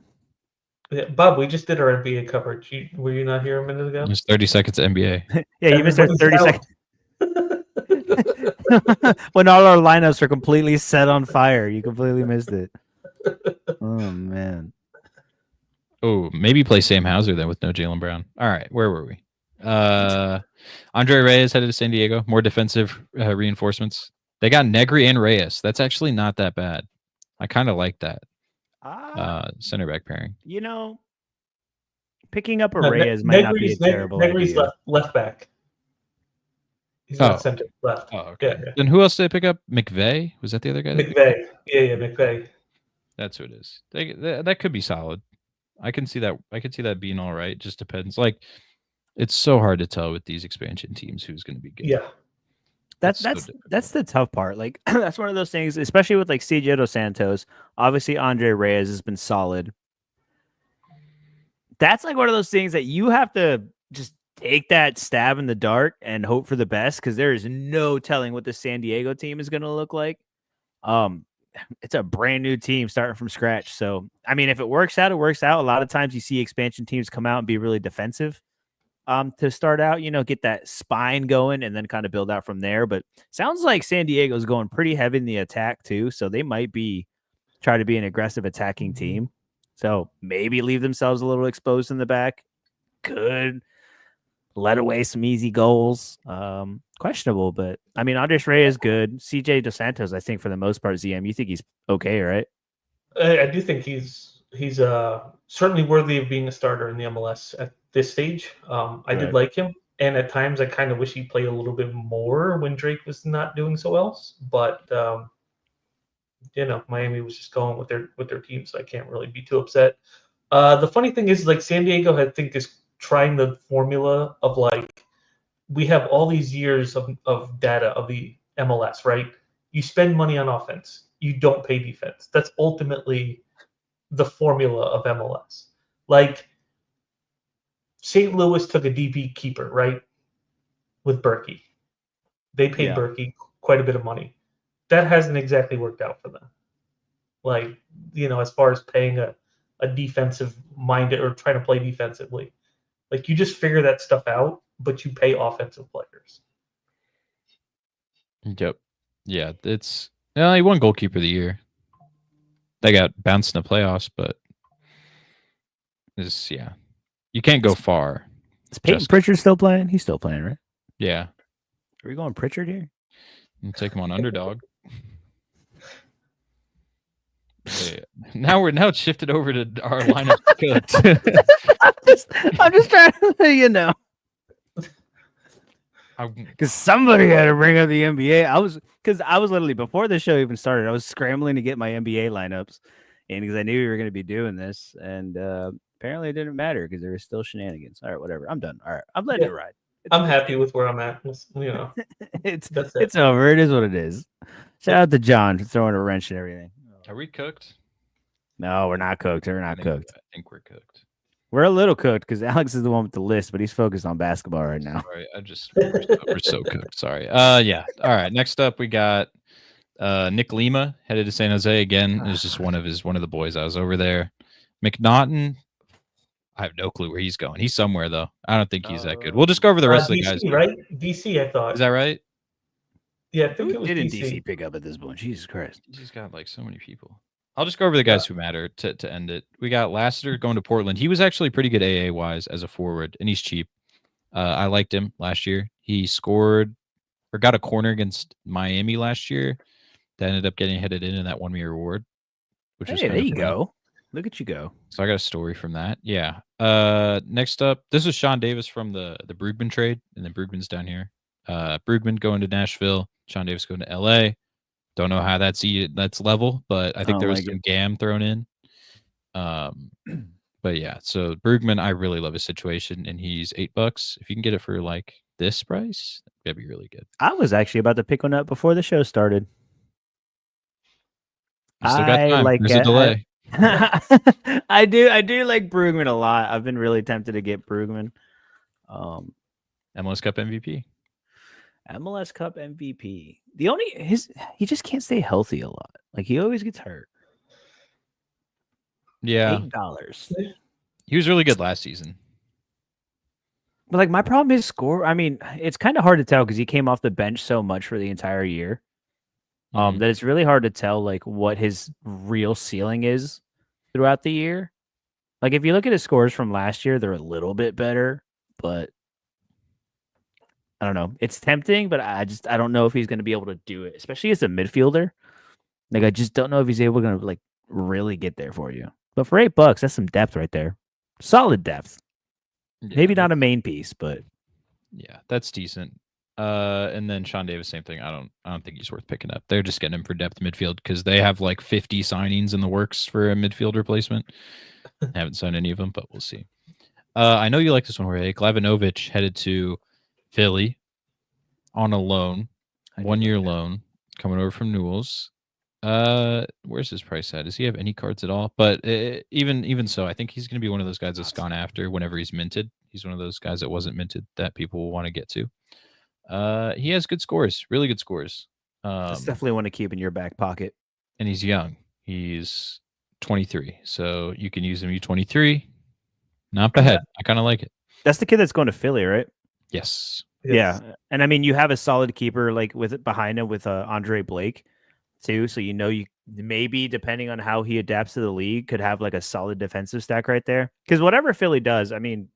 Yeah, Bob, we just did our NBA coverage. Were you not here a minute ago? It's 30 seconds of NBA. Yeah, you missed our 30 seconds. When all our lineups are completely set on fire, you completely missed it. Oh man. Oh, maybe play Sam Hauser then with no Jaylen Brown. All right, where were we? Andre Reyes headed to San Diego. More defensive reinforcements. They got Negri and Reyes. That's actually not that bad. I kind of like that. Center back pairing. You know, picking up a Reyes might not be a terrible Negri's idea. left back. He's not center left. Oh, okay. Yeah. Then who else did they pick up? McVay? Was that the other guy? McVay. Yeah, McVay. That's who it is. That could be solid. I can see that. I could see that being all right. Just depends. Like, it's so hard to tell with these expansion teams who's going to be good. Yeah. That's the tough part. Like, that's one of those things, especially with like CJ Dos Santos. Obviously, Andre Reyes has been solid. That's like one of those things that you have to just take that stab in the dark and hope for the best, because there is no telling what the San Diego team is going to look like. It's a brand new team starting from scratch. So, I mean, if it works out, it works out. A lot of times you see expansion teams come out and be really defensive to start out, get that spine going and then kind of build out from there. But sounds like San Diego's going pretty heavy in the attack too. So they might try to be an aggressive attacking team. So maybe leave themselves a little exposed in the back. Could let away some easy goals. Questionable, but I mean, Andres Reyes is good. CJ Dos Santos, I think for the most part, ZM, you think he's okay, right? I do think he's certainly worthy of being a starter in the MLS at this stage. I did like him, and at times I kind of wish he played a little bit more when Drake was not doing so well. But Miami was just going with their team, so I can't really be too upset. The funny thing is, like, San Diego, I think, is trying the formula of like, we have all these years of data of the MLS, right? You spend money on offense, you don't pay defense. That's ultimately the formula of MLS. Like, St. Louis took a DP keeper, right? With Berkey. They paid Berkey quite a bit of money. That hasn't exactly worked out for them. Like, as far as paying a defensive minded or trying to play defensively. Like, you just figure that stuff out, but you pay offensive players. Yep. Yeah, he won goalkeeper of the year. They got bounced in the playoffs, but you can't go far. Is Peyton Pritchard still playing? He's still playing, right? Yeah. Are we going Pritchard here? You take him on underdog. Now it's shifted over to our lineup. I'm just trying to let you know. Because somebody had to bring up the NBA. I was literally, before the show even started, I was scrambling to get my NBA lineups, and because I knew we were going to be doing this, and apparently it didn't matter because there was still shenanigans. All right, whatever. I'm done. All right, I'm letting it ride. I'm happy with where I'm at. It's over. It is what it is. Shout out to John for throwing a wrench and everything. Are we cooked? No, we're not cooked. We're not cooked. I think we're cooked. We're a little cooked because Alex is the one with the list, but he's focused on basketball right now. Sorry, we're so cooked. Sorry. Yeah. All right. Next up, we got Nick Lima headed to San Jose again. Is just one of the boys. I was over there. McNaughton, I have no clue where he's going. He's somewhere though. I don't think he's that good. We'll just go over the rest of the guys. DC, right? DC, I thought. Is that right? Yeah, I think Who it was didn't DC. DC pick up at this point? Jesus Christ. He's got like so many people. I'll just go over the guys who matter to end it. We got Lassiter going to Portland. He was actually pretty good AA wise as a forward, and he's cheap. I liked him last year. He scored or got a corner against Miami last year. That ended up getting headed in that won me a reward, which was Hey, kind there of you funny. go. Look at you go. So I got a story from that. Yeah. Next up, this was Sean Davis from the Brugman trade, and then Brugman's down here. Brugman going to Nashville. Sean Davis going to LA. Don't know how that's level, but I think there was some GAM thrown in. But yeah, so Brugman, I really love his situation, and he's $8. If you can get it for like this price, that'd be really good. I was actually about to pick one up before the show started. You still got time. like There's a delay. I do like Brugman a lot. I've been really tempted to get Brugman. MLS Cup MVP. MLS Cup MVP. The only he just can't stay healthy a lot. Like he always gets hurt. Yeah. $8. He was really good last season. But like my problem is score. I mean, it's kind of hard to tell because he came off the bench so much for the entire year. That it's really hard to tell like what his real ceiling is throughout the year. Like if you look at his scores from last year, they're a little bit better, but I don't know. It's tempting, but I don't know if he's going to be able to do it, especially as a midfielder. Like I just don't know if he's able to like really get there for you. But for $8, that's some depth right there. Solid depth. Yeah, maybe not a main piece, but yeah, that's decent. And then Sean Davis, same thing. I don't think he's worth picking up. They're just getting him for depth midfield because they have like 50 signings in the works for a midfield replacement. Haven't signed any of them, but we'll see. I know you like this one, Jorge. Glavinovic headed to Philly on a loan, 1 year loan, coming over from Newell's. Where's his price at? Does he have any cards at all? But even so, I think he's going to be one of those guys that's gone after whenever he's minted. He's one of those guys that wasn't minted that people will want to get to. He has good scores, really good scores. That's definitely one to keep in your back pocket. And he's young. He's 23, so you can use him. U23, not ahead. I kind of like it. That's the kid that's going to Philly, right? Yes. Yeah, and I mean you have a solid keeper like with it behind him with Andre Blake too, so you know you maybe depending on how he adapts to the league could have like a solid defensive stack right there. Because whatever Philly does, I mean,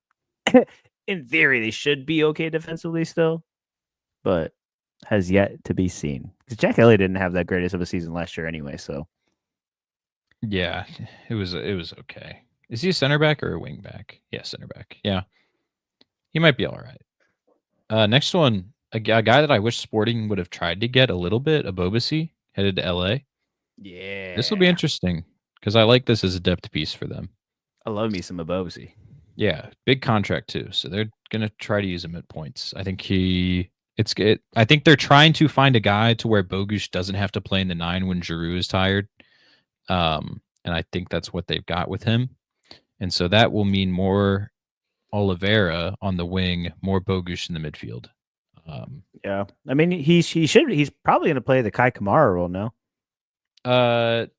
in theory they should be okay defensively still, but has yet to be seen. Because Jack Elliott didn't have that greatest of a season last year anyway, so yeah, it was okay. Is he a center back or a wing back? Yeah, center back. Yeah, he might be all right. Next one, a guy that I wish Sporting would have tried to get a little bit, Abobasi, headed to LA. Yeah, this will be interesting because I like this as a depth piece for them. I love me some Abobasi. Yeah, big contract too, so they're gonna try to use him at points. I think I think they're trying to find a guy to where Bogusz doesn't have to play in the 9 when Giroud is tired. And I think that's what they've got with him. And so that will mean more Oliveira on the wing, more Bogusz in the midfield. Yeah, I mean he's probably going to play the Kai Kamara role now.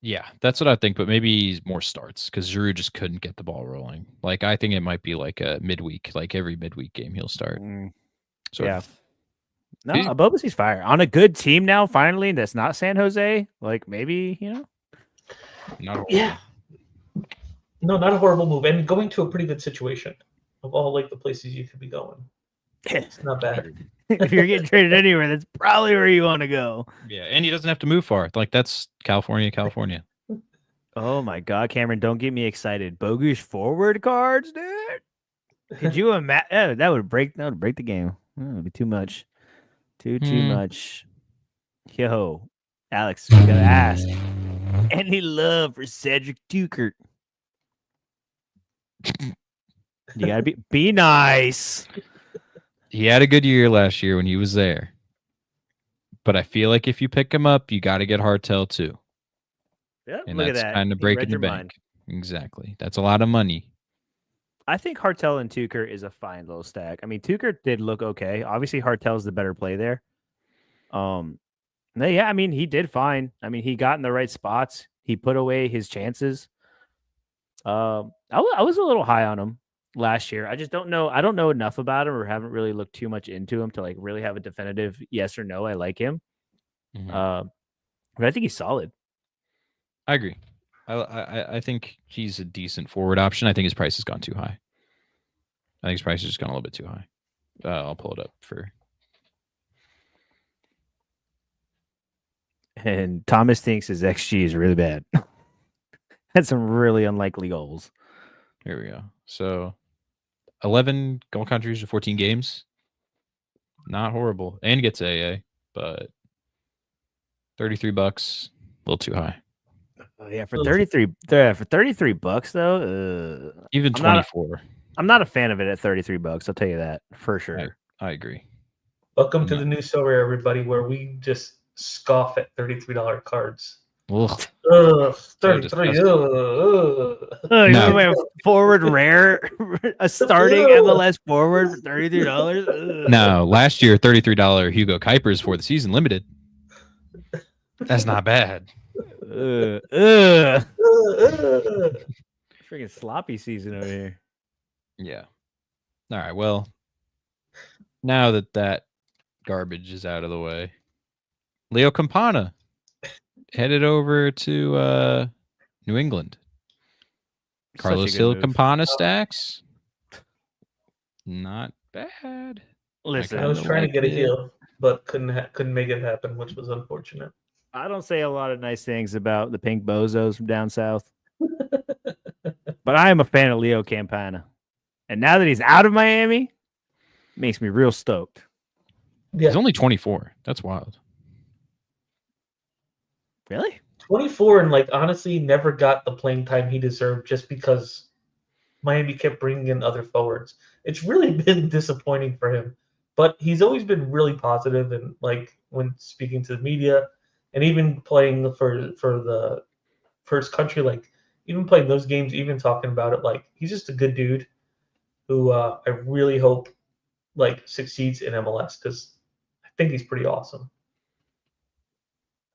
Yeah, that's what I think, but maybe more starts because Giroud just couldn't get the ball rolling. Like I think it might be like a midweek, like every midweek game he'll start. Yeah. No, Abobasi's fire on a good team now. Finally, that's not San Jose. Like maybe Not No, not a horrible move, and going to a pretty good situation of all like the places you could be going. It's not bad. If you're getting traded anywhere, that's probably where you want to go. Yeah, and he doesn't have to move far. Like that's California. Oh my God, Cameron! Don't get me excited. Bogusz forward cards, dude. Could you imagine? That would break the game. That would be too much. Too much. Yo, Alex, we gotta ask. Any love for Cedric Tukert? You gotta be nice. He had a good year last year when he was there. But I feel like if you pick him up, you got to get Hartel too. Yeah, and look that's at that. kind of breaking the bank. Mind. Exactly. That's a lot of money. I think Hartel and Tukert is a fine little stack. I mean, Tukert did look okay. Obviously, Hartel's the better play there. Yeah, I mean, he did fine. I mean, he got in the right spots. He put away his chances. I was a little high on him last year. I just don't know. I don't know enough about him, or haven't really looked too much into him to like really have a definitive yes or no. I like him, but I think he's solid. I agree. I think he's a decent forward option. I think his price has gone too high. I think his price has just gone a little bit too high. I'll pull it up for. And Thomas thinks his XG is really bad. Had some really unlikely goals. Here we go. So 11 goal contributions to 14 games. Not horrible. And gets AA, but $33, a little too high. Oh, yeah, for 33 $33 though. Even 24. I'm not a fan of it at $33. I'll tell you that for sure. I agree. Welcome to the new Sorare, everybody, where we just scoff at $33 cards. Ugh. 33. No. Forward rare, a starting MLS forward for $33. No, last year $33 Hugo Kuipers for the season limited. That's not bad. Freaking sloppy season over here. Yeah. All right. Well, now that garbage is out of the way, Leo Campana headed over to New England. Carlos Hill Campana stacks. Not bad. Listen, I was trying to get a heel, but couldn't make it happen, which was unfortunate. I don't say a lot of nice things about the pink bozos from down south, but I am a fan of Leo Campana. And now that he's out of Miami, it makes me real stoked. Yeah. He's only 24. That's wild. Really? 24 and like honestly never got the playing time he deserved just because Miami kept bringing in other forwards. It's really been disappointing for him. But he's always been really positive and like when speaking to the media and even playing for the first country, like even playing those games, even talking about it, like he's just a good dude who I really hope like succeeds in MLS because I think he's pretty awesome.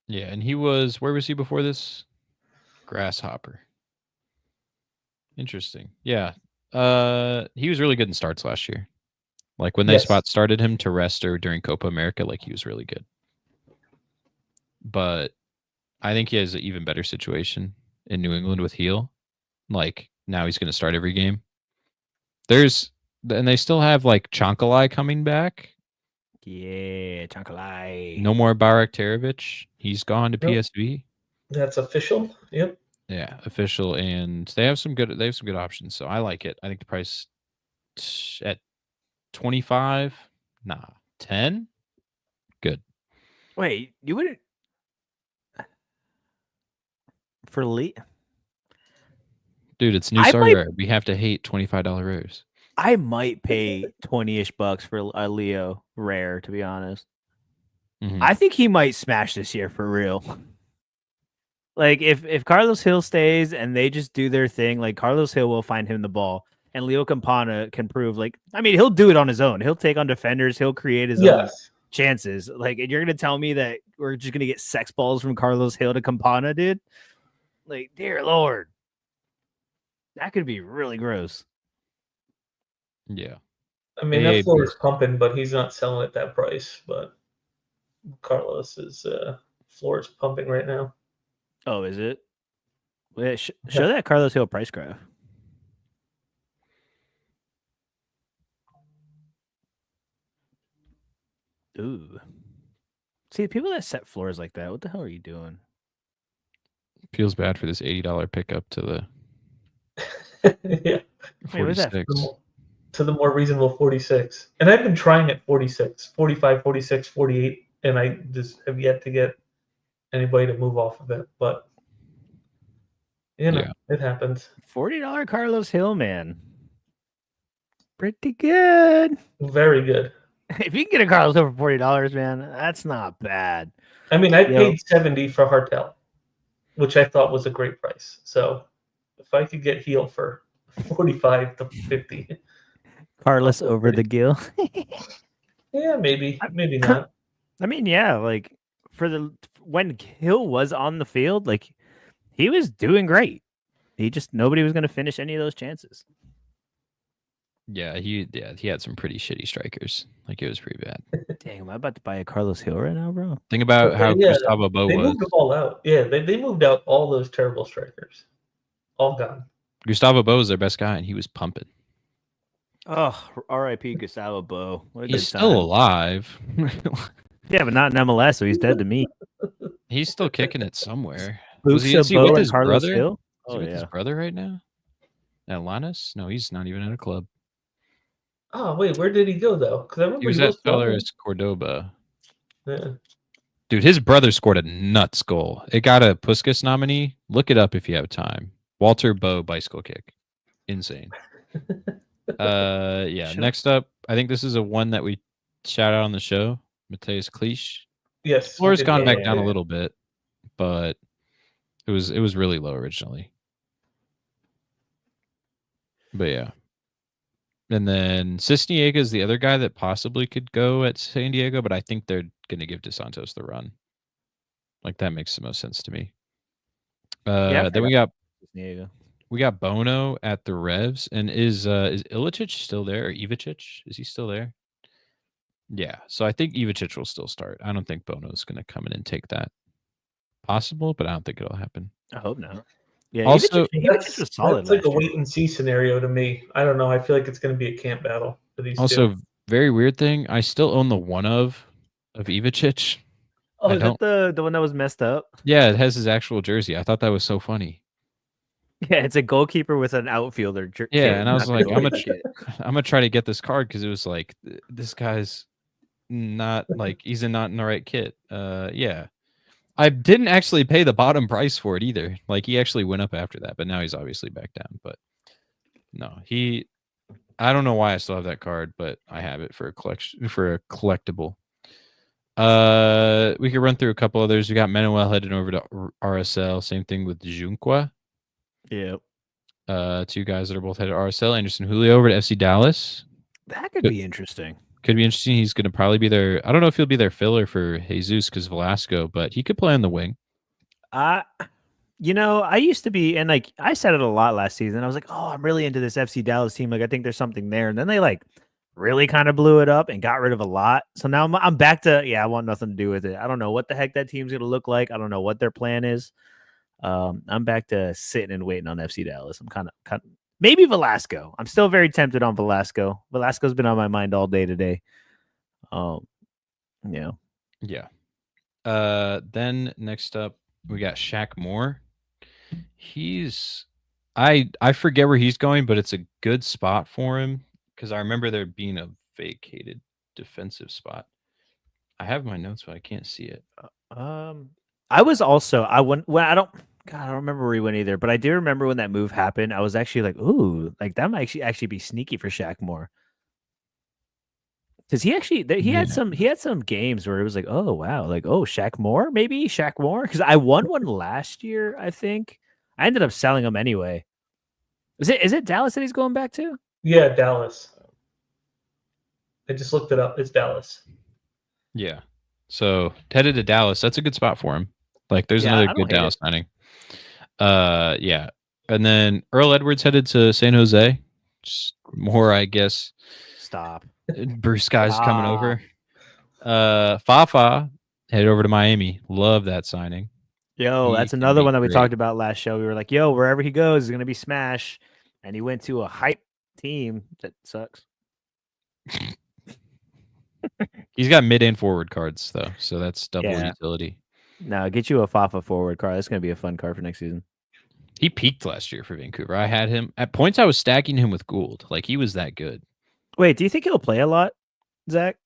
Yeah, and where was he before this? Grasshopper. Interesting. Yeah. He was really good in starts last year. Like when they started him to rest or during Copa America, like he was really good. But I think he has an even better situation in New England with Heel. Like now he's going to start every game. And they still have like Chonkalai coming back. Yeah, Chonkalai. No more Baraktarovic. He's gone to PSV. That's official. Yep. Yeah, official, and they have some good options. So I like it. I think the price at 25, 10, good. Wait, you wouldn't for Lee? Dude, it's new Sorare. We have to hate $25 rares. I might pay 20-ish bucks for a Leo rare, to be honest. Mm-hmm. I think he might smash this year for real. Like if Carlos Hill stays and they just do their thing, like Carlos Hill will find him the ball, and Leo Campana can prove like he'll do it on his own. He'll take on defenders. He'll create his own chances. Like, and you're gonna tell me that we're just gonna get sex balls from Carlos Hill to Campana, dude? Like, dear Lord, that could be really gross. Yeah. I mean, that floor is pumping, but he's not selling at that price. But Carlos's floor is pumping right now. Oh, is it? Wait, show that Carlos Hill price graph. Ooh. See, people that set floors like that, what the hell are you doing? Feels bad for this $80 pickup to the yeah. 46. To the more reasonable 46. And I've been trying at 46, 45, 46, 48, and I just have yet to get anybody to move off of it. But, it happens. $40 Carlos Hill, man. Pretty good. Very good. If you can get a Carlos Hill for $40, man, that's not bad. I mean, I paid $70 for Hartel, which I thought was a great price. So if I could get Heel for 45 to 50. Carlos over the gill. Yeah, maybe not. I mean, yeah, like when Hill was on the field, like he was doing great. Nobody was going to finish any of those chances. Yeah, he had some pretty shitty strikers. Like it was pretty bad. Dang, am I about to buy a Carlos Hill right now, bro? Think about how Yeah, Gustavo Bo they was. moved them all out. Yeah, they moved out all those terrible strikers. All gone. Gustavo Bo was their best guy, and he was pumping. Oh, R.I.P. Gustavo Bo. What a He's good still time. alive. Yeah, but not in MLS, so he's dead to me. He's still kicking it somewhere. Is he Bo with and his Carlos brother? Hill? Is Oh, he with yeah. his brother right now? Atlantis? No, he's not even at a club. Oh wait, where did he go though? Because I remember He was he was at playing. Peleris Cordoba. Yeah. Dude, his brother scored a nuts goal. It got a Puskas nominee. Look it up if you have time. Walter Bo bicycle kick. Insane. Yeah. Should- Next up, I think this is a one that we shout out on the show. Mateus Cliche. Yes. we Floor's did gone go back there. down a little bit, but it was really low originally. But yeah. And then Cisniega is the other guy that possibly could go at San Diego, but I think they're going to give DeSantos the run. Like that makes the most sense to me. Then we got Bono at the Revs, and is Ilicic still there, or Ivicic? Is he still there? Yeah, so I think Ivicic will still start. I don't think Bono's going to come in and take that. Possible, but I don't think it'll happen. I hope not. Yeah, Also, Ivicic was solid. That's like a last year. wait and see scenario to me. I don't know. I feel like it's going to be a camp battle for these Also, two. very weird thing. I still own the one of Ivicic. Oh, I is that the one that was messed up? Yeah, it has his actual jersey. I thought that was so funny. Yeah, it's a goalkeeper with an outfielder. Yeah, and I was like, I'm I'm gonna try to get this card because it was like this guy's not like he's not in the right kit. Yeah, I didn't actually pay the bottom price for it either. Like he actually went up after that, but now he's obviously back down. But no, I don't know why I still have that card, but I have it for a collectible. We could run through a couple others. We got Manuel heading over to RSL. Same thing with Junqua. Yeah. Two guys that are both headed to RSL. Anderson Julio over to FC Dallas. That could be interesting. Could be interesting. He's going to probably be there. I don't know if he'll be their filler for Jesus because Velasco, but he could play on the wing. I used to be, and like I said it a lot last season. I was like, oh, I'm really into this FC Dallas team. Like, I think there's something there. And then they like really kind of blew it up and got rid of a lot. So now I'm back to, I want nothing to do with it. I don't know what the heck that team's going to look like. I don't know what their plan is. I'm back to sitting and waiting on FC Dallas. I'm kind of maybe Velasco. I'm still very tempted on Velasco. Velasco's been on my mind all day today. Yeah. Then next up, we got Shaq Moore. I forget where he's going, but it's a good spot for him because I remember there being a vacated defensive spot. I have my notes, but I can't see it. I don't remember where he went either, but I do remember when that move happened. I was actually like, ooh, like that might actually be sneaky for Shaq Moore. Because he had some games where it was like, oh wow, like Shaq Moore, maybe Shaq Moore. Because I won one last year, I think. I ended up selling him anyway. Is it Dallas that he's going back to? Yeah, Dallas. I just looked it up. It's Dallas. Yeah. So headed to Dallas. That's a good spot for him. Like there's another good Dallas signing. Yeah. And then Earl Edwards headed to San Jose. Just more, I guess. Stop. Bruce guy's coming over. Fafa headed over to Miami. Love that signing. Yo, that's another one that we talked about last show. We were like, yo, wherever he goes is going to be smash. And he went to a hype team that sucks. He's got mid and forward cards, though. So that's double utility. No, get you a Fafa forward card. That's going to be a fun card for next season. He peaked last year for Vancouver. I had him. At points, I was stacking him with Gould. Like, he was that good. Wait, do you think he'll play a lot, Zach?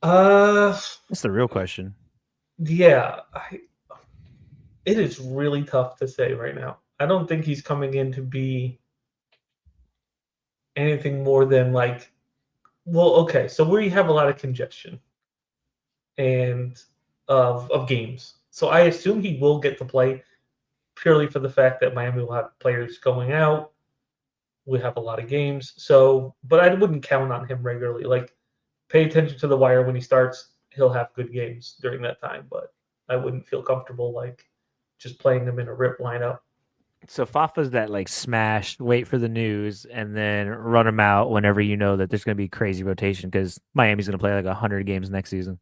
That's the real question. Yeah. It is really tough to say right now. I don't think he's coming in to be anything more than like, well, okay, so we have a lot of congestion and of games. So I assume he will get to play purely for the fact that Miami will have players going out. We have a lot of games. So, but I wouldn't count on him regularly. Like, pay attention to the wire when he starts he'll have good games during that time, but I wouldn't feel comfortable like just playing him in a rip lineup. So Fafa's that like smash, wait for the news, and then run him out whenever you know that there's going to be crazy rotation because Miami's going to play like 100 games next season.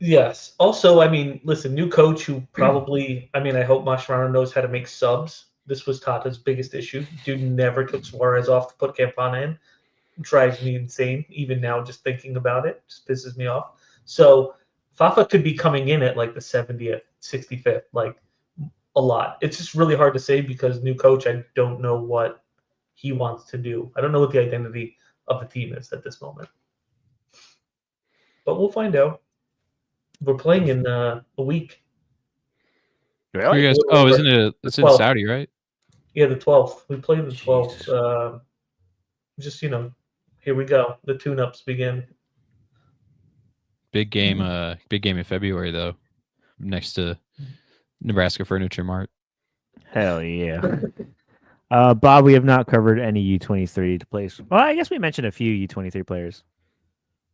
Yes. Also, I mean, listen, new coach who probably, I mean, I hope Mascherano knows how to make subs. This was Tata's biggest issue. Dude never took Suarez off to put Campana in. Drives me insane. Even now, just thinking about it, just pisses me off. So Fafa could be coming in at like the 70th, 65th, like a lot. It's just really hard to say because new coach, I don't know what he wants to do. I don't know what the identity of the team is at this moment. But we'll find out. We're playing in a week. Who you guys, isn't it? It's in 12th. Saudi, right? Yeah, the 12th. We play the Jesus. 12th. Just, here we go. The tune-ups begin. Big game in February though, next to Nebraska Furniture Mart. Hell yeah. Bob, we have not covered any U23 to place. Well, I guess we mentioned a few U23 players,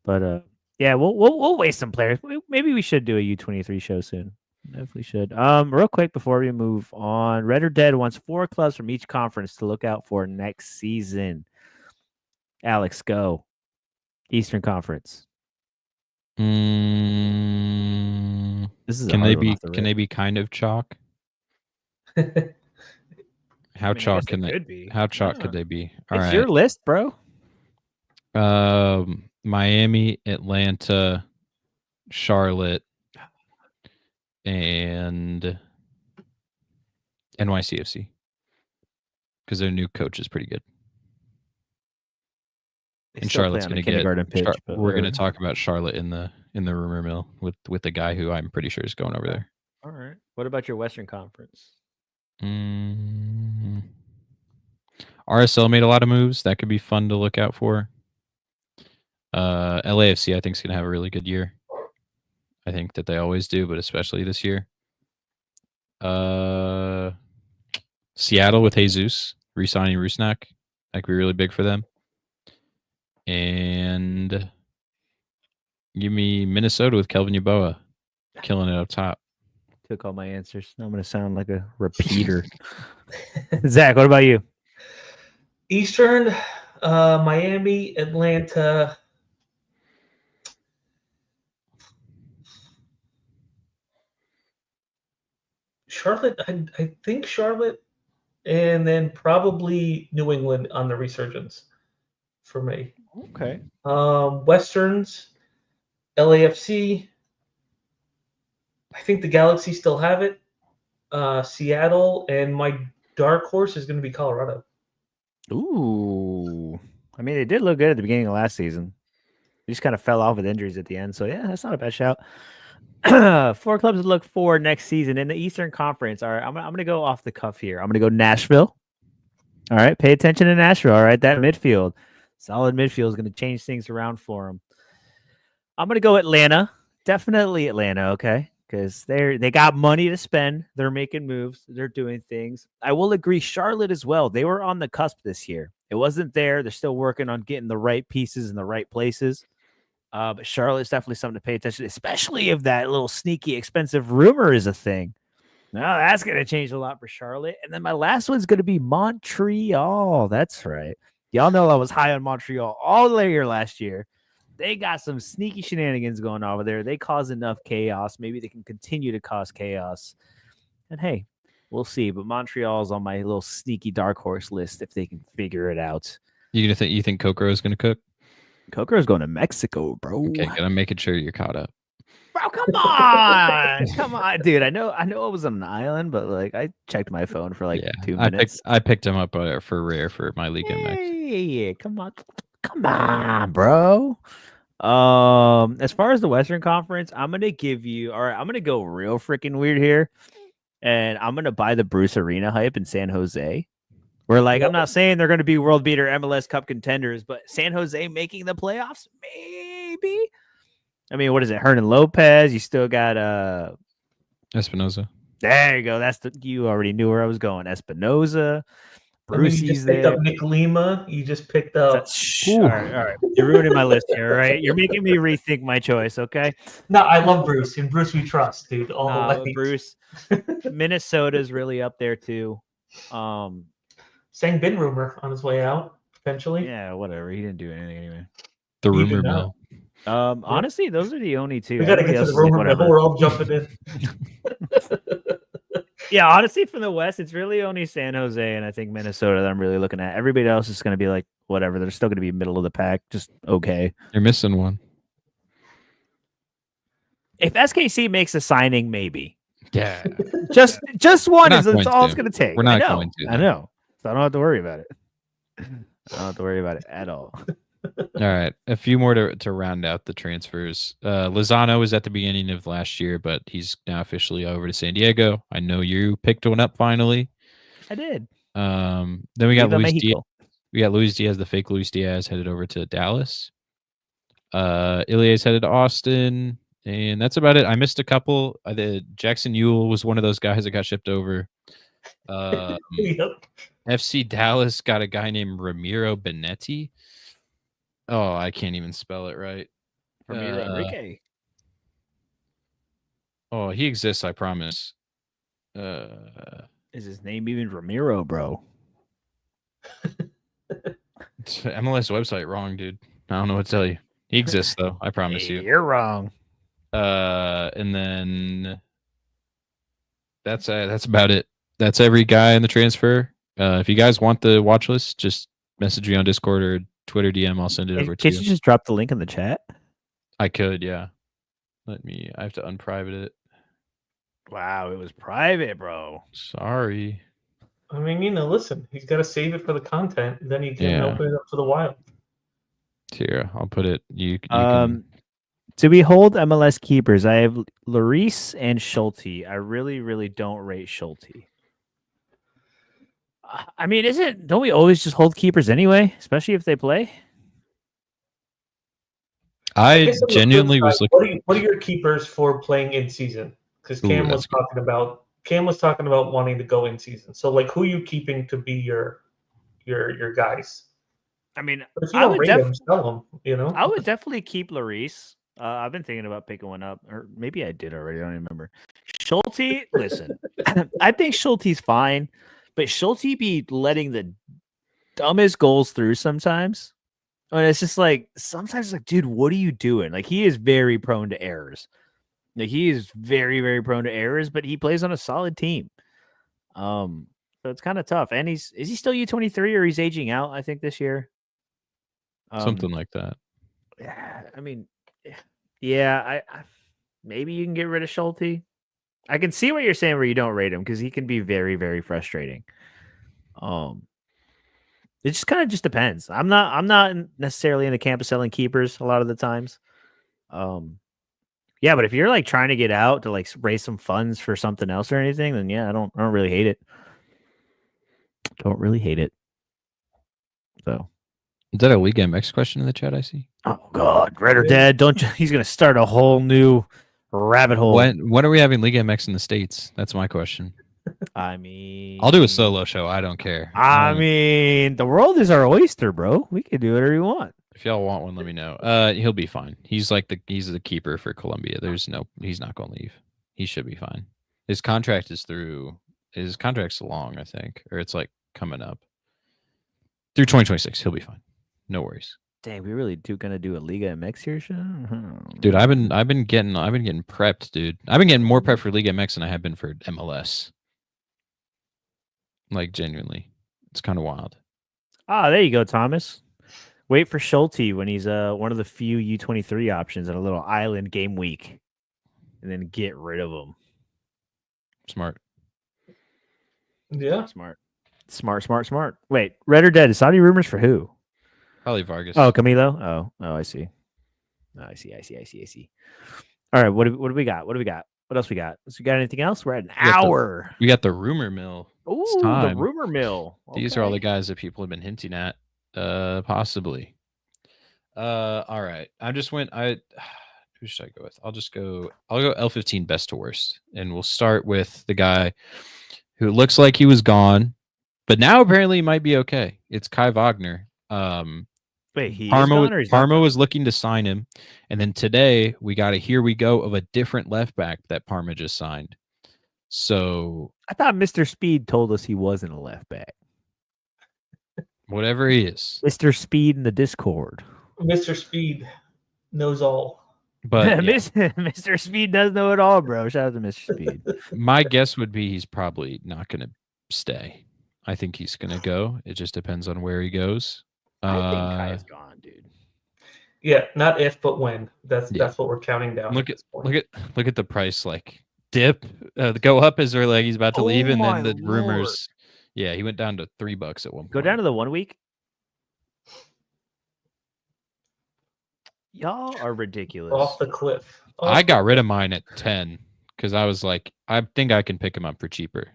but yeah, we'll waste some players. Maybe we should do a U23 show soon. Definitely should. Real quick before we move on, Red or Dead wants 4 clubs from each conference to look out for next season. Alex, go. Eastern Conference. This is Can they be kind of chalk? How chalk can they be? How chalk could they be? All right. Your list, bro. Miami, Atlanta, Charlotte, and NYCFC, because their new coach is pretty good. And Charlotte's going to get. We're going to talk about Charlotte in the rumor mill with the guy who I'm pretty sure is going over there. All right. What about your Western Conference? RSL made a lot of moves. That could be fun to look out for. LAFC, I think, is going to have a really good year. I think that they always do, but especially this year. Seattle with Jesus re-signing Rusnak. That could be really big for them. And give me Minnesota with Kelvin Yeboah killing it up top. Took all my answers. I'm going to sound like a repeater. Zach, what about you? Eastern, Miami, Atlanta. Charlotte, I think Charlotte, and then probably New England on the resurgence for me. Okay. Westerns, LAFC. I think the Galaxy still have it. Seattle, and my dark horse is going to be Colorado. Ooh. I mean, they did look good at the beginning of last season. They just kind of fell off with injuries at the end. So, yeah, that's not a bad shout. 4 clubs to look for next season in the Eastern Conference. All right, I'm going to go off the cuff here. I'm going to go Nashville. All right, pay attention to Nashville. All right, that midfield. Solid midfield is going to change things around for them. I'm going to go Atlanta. Definitely Atlanta, okay? Because they got money to spend. They're making moves. They're doing things. I will agree, Charlotte as well. They were on the cusp this year. It wasn't there. They're still working on getting the right pieces in the right places. But Charlotte's definitely something to pay attention to, especially if that little sneaky expensive rumor is a thing. Now that's going to change a lot for Charlotte. And then my last one's going to be Montreal. That's right. Y'all know I was high on Montreal all the year last year. They got some sneaky shenanigans going on over there. They cause enough chaos. Maybe they can continue to cause chaos. And hey, we'll see. But Montreal's on my little sneaky dark horse list if they can figure it out. You think Kokoro is going to cook? Kokoro's going to Mexico, bro. Okay, I'm making sure you're caught up. Bro, come on. Come on, dude. I know I was on an island, but like I checked my phone for like 2 minutes. I picked him up for rare for my league index. Yeah, come on, bro. As far as the Western Conference, I'm gonna give you. All right, I'm gonna go real freaking weird here, and I'm gonna buy the Bruce Arena hype in San Jose. We're like, I'm not saying they're gonna be world beater MLS Cup contenders, but San Jose making the playoffs, maybe. I mean, what is it? Hernan Lopez. You still got Espinoza. There you go. You already knew where I was going. Espinoza. I mean, you Brucey's just picked up there. Nick Lima. You just picked up. All right. You're ruining my list here. All right, you're making me rethink my choice. Okay. No, I love Bruce, and Bruce we trust, dude. All the way. Bruce, Minnesota's really up there too. Sang Bin rumor on his way out, potentially. Yeah, whatever. He didn't do anything anyway. The Even rumor now. mill. Honestly, those are the only two. We got to get to the rumor mill. We're all jumping in. Yeah, honestly, from the West, it's really only San Jose and I think Minnesota that I'm really looking at. Everybody else is going to be like, whatever. They're still going to be middle of the pack, just okay. You're missing one. If SKC makes a signing, maybe. Yeah. Just one We're is not that's going all to. it's going to take. We're not I know, going to, I though. know. So I don't have to worry about it. I don't have to worry about it at all. All right. A few more to round out the transfers. Lozano was at the beginning of last year, but he's now officially over to San Diego. I know you picked one up finally. I did. Then we got Viva Luis Diaz. Mexico. We got Luis Diaz, the fake Luis Diaz, headed over to Dallas. Ilya's headed to Austin, and that's about it. I missed a couple. The Jackson Ewell was one of those guys that got shipped over. Yep. FC Dallas got a guy named Ramiro Benetti. Oh, I can't even spell it right. Ramiro Enrique. Oh, he exists, I promise. Is his name even Ramiro, bro? MLS website wrong, dude. I don't know what to tell you. He exists though, I promise you. You're wrong. And then that's about it. That's every guy in the transfer. If you guys want the watch list, just message me on Discord or Twitter DM. I'll send it over to Can't you. you just drop the link in the chat? I could, yeah. I have to unprivate it. Wow, it was private, bro. Sorry. I mean, listen, he's got to save it for the content. Then he can open it up to the wild. Here, I'll put it. You can. To behold MLS keepers, I have Lloris and Schulte. I really, really don't rate Schulte. I mean, don't we always just hold keepers anyway, especially if they play? I guess on the flip genuinely side, was looking. What are your keepers for playing in season? Because Cam was talking about wanting to go in season. So, like, who are you keeping to be your guys? I mean, But if you don't rate them, sell them. I would definitely keep Lloris. I've been thinking about picking one up, or maybe I did already. I don't even remember. Schulte, listen, I think Schulte's fine, but Schulte be letting the dumbest goals through sometimes. And it's just like, sometimes it's like, dude, what are you doing? Like, he is very prone to errors. Like, he is very, very prone to errors, but he plays on a solid team. So it's kind of tough. And is he still U23 or he's aging out, I think, this year? Something like that. Yeah, I mean, yeah, I maybe you can get rid of Schulte. I can see what you're saying where you don't rate him because he can be very, very frustrating. It just kind of just depends. I'm not necessarily in the camp of selling keepers a lot of the times. Yeah, but if you're like trying to get out to like raise some funds for something else or anything, then yeah, I don't really hate it. Don't really hate it. So Is that a League MX question in the chat? I see. Oh God, Red or Dead? He's gonna start a whole new rabbit hole. When are we having League MX in the States? That's my question. I mean, I'll do a solo show. I don't care. I mean, the world is our oyster, bro. We can do whatever you want. If y'all want one, let me know. He'll be fine. He's the keeper for Colombia. He's not gonna leave. He should be fine. His contract's long, I think, or it's like coming up through 2026. He'll be fine. No worries. Dang, we really gonna do a Liga MX here, show? Dude, I've been getting prepped, dude. I've been getting more prepped for Liga MX than I have been for MLS. Like, genuinely, it's kind of wild. Ah, there you go, Thomas. Wait for Schulte when he's one of the few U23 options at a little island game week, and then get rid of him. Smart. Yeah. Smart. Wait, Red or Dead? Saudi rumors for who? Probably Vargas. Oh, Camilo. Oh, I see. I see. All right, what do we got? What else we got? So we got anything else? We're at an hour. We got the rumor mill. Ooh, the rumor mill. Okay. These are all the guys that people have been hinting at, possibly. All right. Who should I go with? I'll go L15 best to worst. And we'll start with the guy who looks like he was gone But now apparently he might be okay. It's Kai Wagner. Wait, he is gone or he's not Parma gone? was looking to sign him, and then today we got a here we go of a different left back that Parma just signed. So I thought Mr. Speed told us he wasn't a left back. whatever he is, Mr. Speed in the Discord. Mr. Speed knows all. but yeah, Mr. Speed does know it all, bro. Shout out to Mr. Speed. my guess would be he's probably not going to stay. I think he's going to go. It just depends on where he goes. I think Kai is gone, dude. Yeah, not if, but when. That's Yeah. what we're counting down. Look at at this point. look at the price, like dip, go up as they're like he's about to leave, Oh and my then the Lord. rumors. Yeah, he went down to $3 at one point. Go down to the 1 week. Y'all are ridiculous. Off the cliff. I got rid of mine at 10 because I was like, I think I can pick him up for cheaper,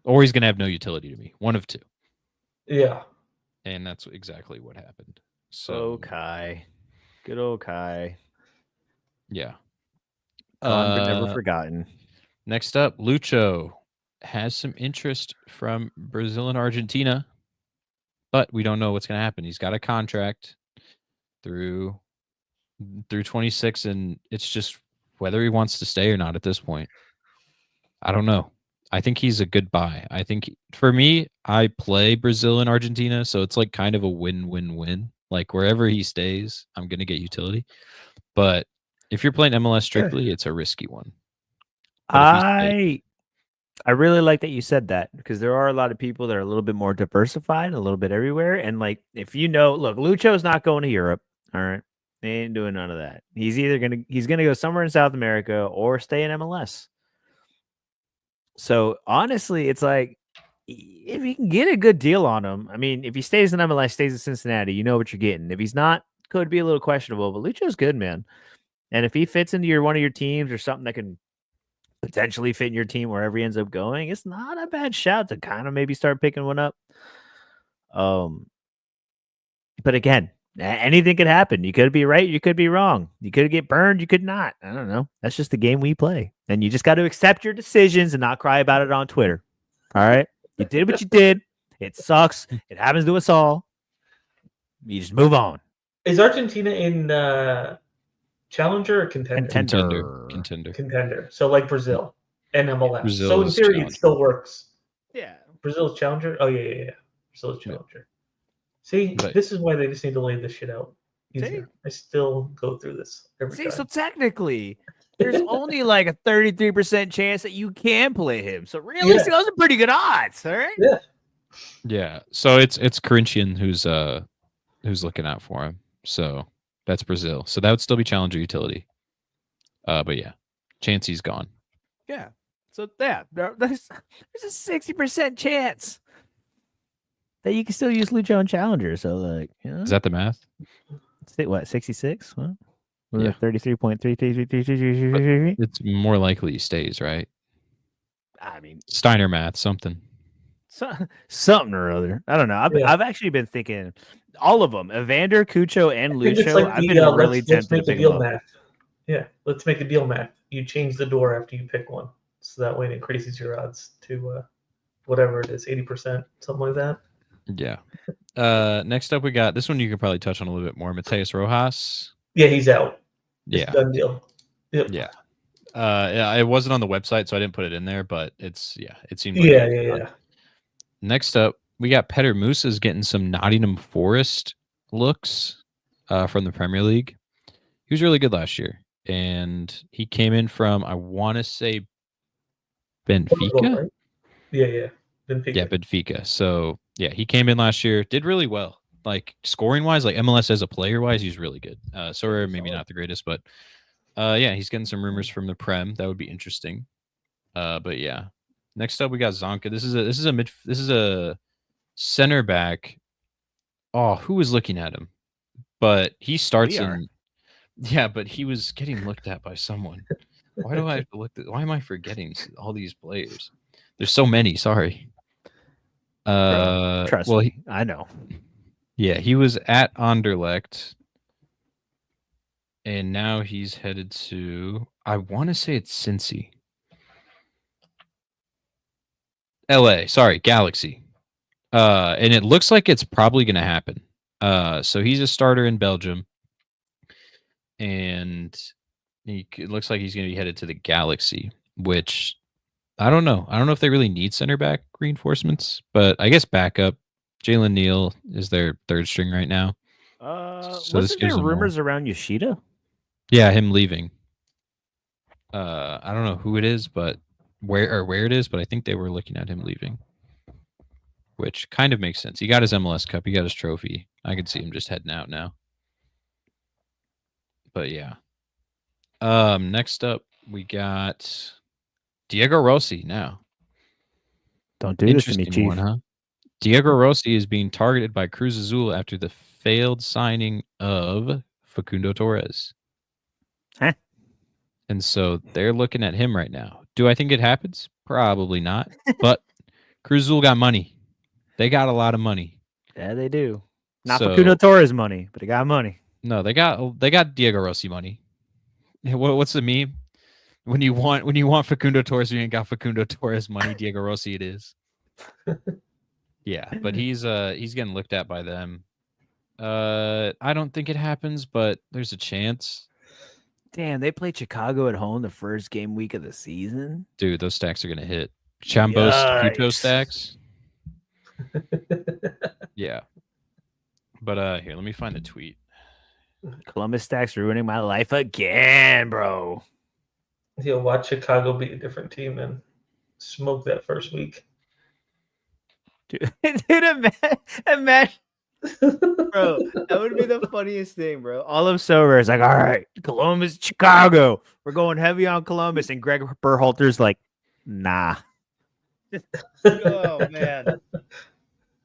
or he's gonna have no utility to me. One of two, Yeah. and that's exactly what happened. So So Kai. Good old Kai. yeah. Gone but never forgotten. Next up, Lucho has some interest from Brazil and Argentina, but we don't know what's going to happen. He's got a contract through 26, and it's just whether he wants to stay or not at this point. I don't know. I think he's a good buy. I think for me, I play Brazil and Argentina, so it's like kind of a win-win-win. Like wherever he stays, I'm going to get utility. But if you're playing MLS strictly, it's a risky one. I really like that you said that, because there are a lot of people that are a little bit more diversified, a little bit everywhere. And like, if you know, look, Lucho's not going to Europe. All right. They ain't doing none of that. He's either he's gonna go somewhere in South America or stay in MLS. So honestly, it's like, if you can get a good deal on him, I mean, if he stays in MLS, stays in Cincinnati, you know what you're getting. If he's not, could be a little questionable, but Lucho's good, man. And if he fits into one of your teams or something that can potentially fit in your team wherever he ends up going, it's not a bad shout to kind of maybe start picking one up. But again, anything could happen. You could be right, you could be wrong. You could get burned, you could not. I don't know. That's just the game we play. And you just got to accept your decisions and not cry about it on Twitter. All right? You did what you did. It sucks. It happens to us all. You just move on. Is Argentina in challenger or contender? Contender. So like Brazil and MLS. Brazil So in is theory, challenger. it still works. Yeah. Brazil's challenger? Oh, yeah. Brazil's challenger. See, But- this is why they just need to lay this shit out easier. I still go through this every time. So technically, there's only like a 33% chance that you can play him. So realistically, those are pretty good odds, all right? Yeah. Yeah. So it's Corinthians who's looking out for him. So that's Brazil. So that would still be challenger utility. But yeah, Chansey's gone. Yeah. So yeah, there's a 60% chance that you can still use Lucho and Challenger. So like, you know, Is that the math? what, 66? What? Yeah. 33.33333. It's more likely he stays, right? I mean, Steiner math, something. something or other. I don't know. I've actually been thinking all of them, Evander, Cucho, and Lucho. I've been really tempted to pick them up. Math. Yeah, let's make a deal math. You change the door after you pick one, so that way it increases your odds to whatever it is, 80%, something like that. Yeah. Next up, we got this one. You can probably touch on a little bit more. Mateus Rojas. Yeah, he's out. It's Yeah. done deal. Yep. Yeah. Yeah, it wasn't on the website, so I didn't put it in there, but it seemed like Yeah. Next up, we got Petter Musa's getting some Nottingham Forest looks from the Premier League. He was really good last year, and he came in from, I want to say, Benfica. Right? Yeah. Benfica. Yeah, Benfica. So yeah, he came in last year, did really well. Like scoring wise, like MLS as a player wise, he's really good. Sorare maybe not the greatest, but yeah, he's getting some rumors from the Prem. That would be interesting. But yeah. Next up, we got Zonka. This is a center back. Oh, who was looking at him? But he starts in. Yeah, but he was getting looked at by someone. Why do I have to look at? Why am I forgetting all these players? There's so many. Sorry. Trust me, I know. Yeah, he was at Anderlecht, and now he's headed to. I want to say it's Cincy. LA, sorry, Galaxy. And it looks like it's probably going to happen. So he's a starter in Belgium, and it looks like he's going to be headed to the Galaxy, which I don't know. I don't know if they really need center back reinforcements, but I guess backup. Jalen Neal is their third string right now. So this Wasn't gives there them more. rumors around Yoshida? Yeah, him leaving. I don't know who it is, but where it is, but I think they were looking at him leaving, which kind of makes sense. He got his MLS Cup, he got his trophy. I could see him just heading out now. But yeah. Next up we got Diego Rossi now. Don't do this to me, Interesting Chief. one, huh? Diego Rossi is being targeted by Cruz Azul after the failed signing of Facundo Torres. Huh? And so they're looking at him right now. Do I think it happens? Probably not. But Cruz Azul got money. They got a lot of money. Yeah, they do. Not So- Facundo Torres money, but they got money. No, they got Diego Rossi money. What's the meme? When you want Facundo Torres, you ain't got Facundo Torres money. Diego Rossi it is. Yeah, but he's getting looked at by them. I don't think it happens, but there's a chance. Damn, they played Chicago at home the first game week of the season. Dude, those stacks are gonna hit. Chambos Kuto Yikes. stacks. Yeah. But here, let me find the tweet. Columbus stacks ruining my life again, bro. He'll watch Chicago beat a different team and smoke that first week. Dude, imagine, bro. That would be the funniest thing, bro. All of Sorare is like, all right, Columbus, Chicago. We're going heavy on Columbus. And Greg Berhalter's like, nah. Oh, man.